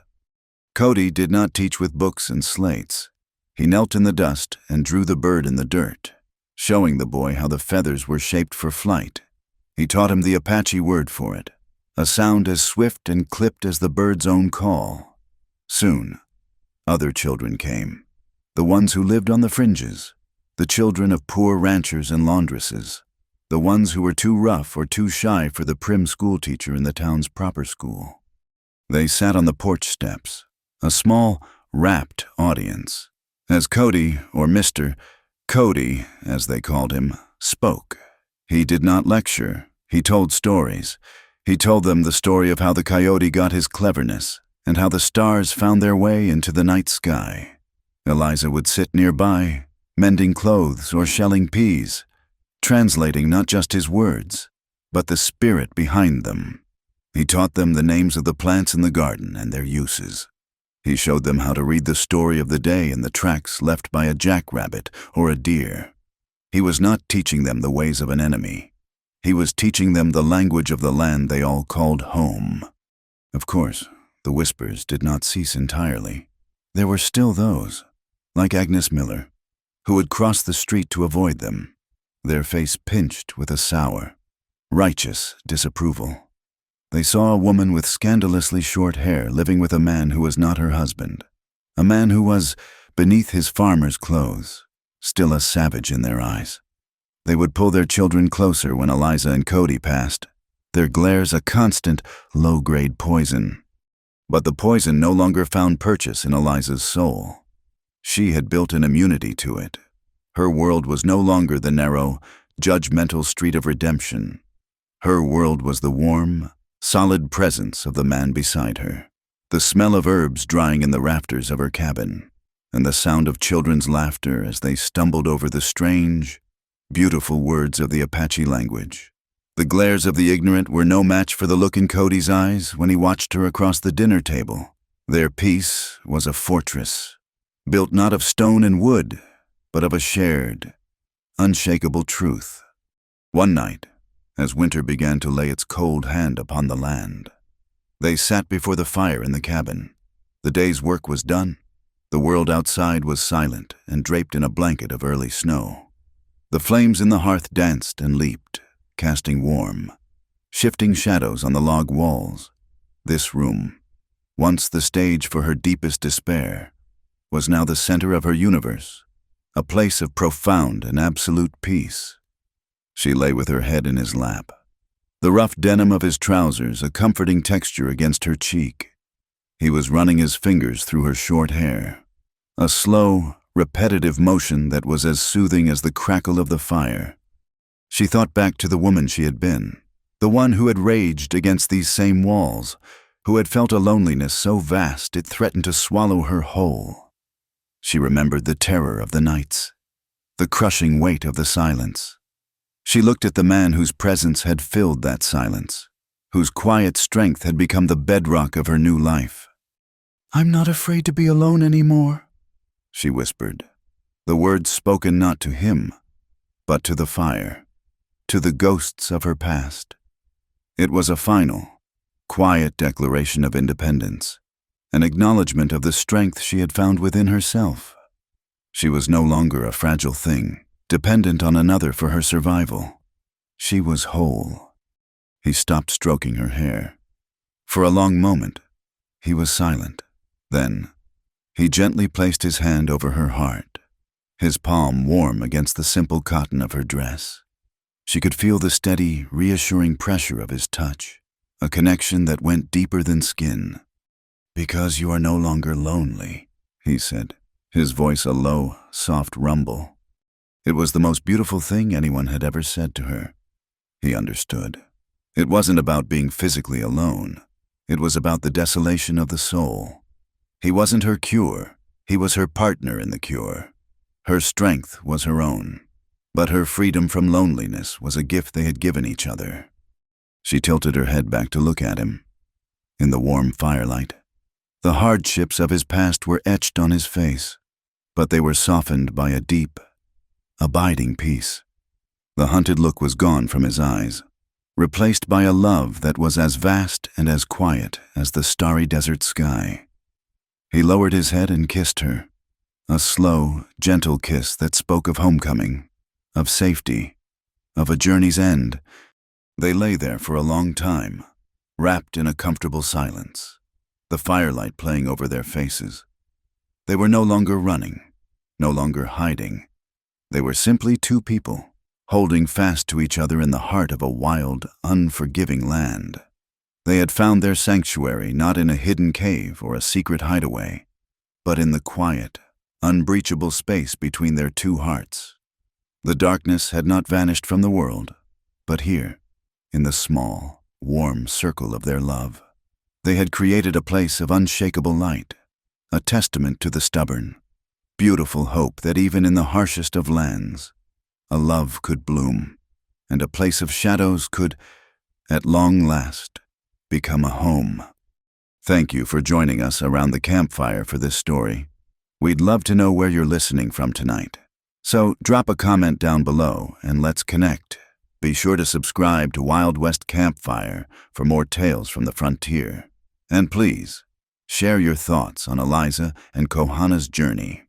Cody did not teach with books and slates. He knelt in the dust and drew the bird in the dirt, showing the boy how the feathers were shaped for flight. He taught him the Apache word for it, a sound as swift and clipped as the bird's own call. Soon, other children came, the ones who lived on the fringes, the children of poor ranchers and laundresses, the ones who were too rough or too shy for the prim schoolteacher in the town's proper school. They sat on the porch steps, a small, rapt audience, as Cody, or Mr. Cody, as they called him, spoke. He did not lecture. He told stories. He told them the story of how the coyote got his cleverness and how the stars found their way into the night sky. Eliza would sit nearby, mending clothes or shelling peas, translating not just his words, but the spirit behind them. He taught them the names of the plants in the garden and their uses. He showed them how to read the story of the day in the tracks left by a jackrabbit or a deer. He was not teaching them the ways of an enemy. He was teaching them the language of the land they all called home. Of course, the whispers did not cease entirely. There were still those, like Agnes Miller, who would cross the street to avoid them, their face pinched with a sour, righteous disapproval. They saw a woman with scandalously short hair living with a man who was not her husband, a man who was, beneath his farmer's clothes, still a savage in their eyes. They would pull their children closer when Eliza and Cody passed, their glares a constant, low-grade poison. But the poison no longer found purchase in Eliza's soul. She had built an immunity to it. Her world was no longer the narrow, judgmental street of redemption. Her world was the warm, solid presence of the man beside her, the smell of herbs drying in the rafters of her cabin, and the sound of children's laughter as they stumbled over the strange, beautiful words of the Apache language. The glares of the ignorant were no match for the look in Cody's eyes when he watched her across the dinner table. Their peace was a fortress, built not of stone and wood, but of a shared, unshakable truth. One night, as winter began to lay its cold hand upon the land, they sat before the fire in the cabin. The day's work was done. The world outside was silent and draped in a blanket of early snow. The flames in the hearth danced and leaped, casting warm, shifting shadows on the log walls. This room, once the stage for her deepest despair, was now the center of her universe, a place of profound and absolute peace. She lay with her head in his lap, the rough denim of his trousers a comforting texture against her cheek. He was running his fingers through her short hair, a slow, repetitive motion that was as soothing as the crackle of the fire. She thought back to the woman she had been, the one who had raged against these same walls, who had felt a loneliness so vast it threatened to swallow her whole. She remembered the terror of the nights, the crushing weight of the silence. She looked at the man whose presence had filled that silence, whose quiet strength had become the bedrock of her new life. "I'm not afraid to be alone anymore," she whispered, the words spoken not to him, but to the fire, to the ghosts of her past. It was a final, quiet declaration of independence, an acknowledgement of the strength she had found within herself. She was no longer a fragile thing, dependent on another for her survival. She was whole. He stopped stroking her hair. For a long moment, he was silent. Then, he gently placed his hand over her heart, his palm warm against the simple cotton of her dress. She could feel the steady, reassuring pressure of his touch, a connection that went deeper than skin. "Because you are no longer lonely," he said, his voice a low, soft rumble. It was the most beautiful thing anyone had ever said to her. He understood. It wasn't about being physically alone. It was about the desolation of the soul. He wasn't her cure. He was her partner in the cure. Her strength was her own, but her freedom from loneliness was a gift they had given each other. She tilted her head back to look at him. In the warm firelight, the hardships of his past were etched on his face, but they were softened by a deep, abiding peace. The hunted look was gone from his eyes, replaced by a love that was as vast and as quiet as the starry desert sky. He lowered his head and kissed her, a slow, gentle kiss that spoke of homecoming, of safety, of a journey's end. They lay there for a long time, wrapped in a comfortable silence, the firelight playing over their faces. They were no longer running, no longer hiding. They were simply two people, holding fast to each other in the heart of a wild, unforgiving land. They had found their sanctuary not in a hidden cave or a secret hideaway, but in the quiet, unbreachable space between their two hearts. The darkness had not vanished from the world, but here, in the small, warm circle of their love, they had created a place of unshakable light, a testament to the stubborn, beautiful hope that even in the harshest of lands, a love could bloom, and a place of shadows could, at long last, become a home. Thank you for joining us around the campfire for this story. We'd love to know where you're listening from tonight. So drop a comment down below and let's connect. Be sure to subscribe to Wild West Campfire for more tales from the frontier. And please, share your thoughts on Eliza and Kohana's journey.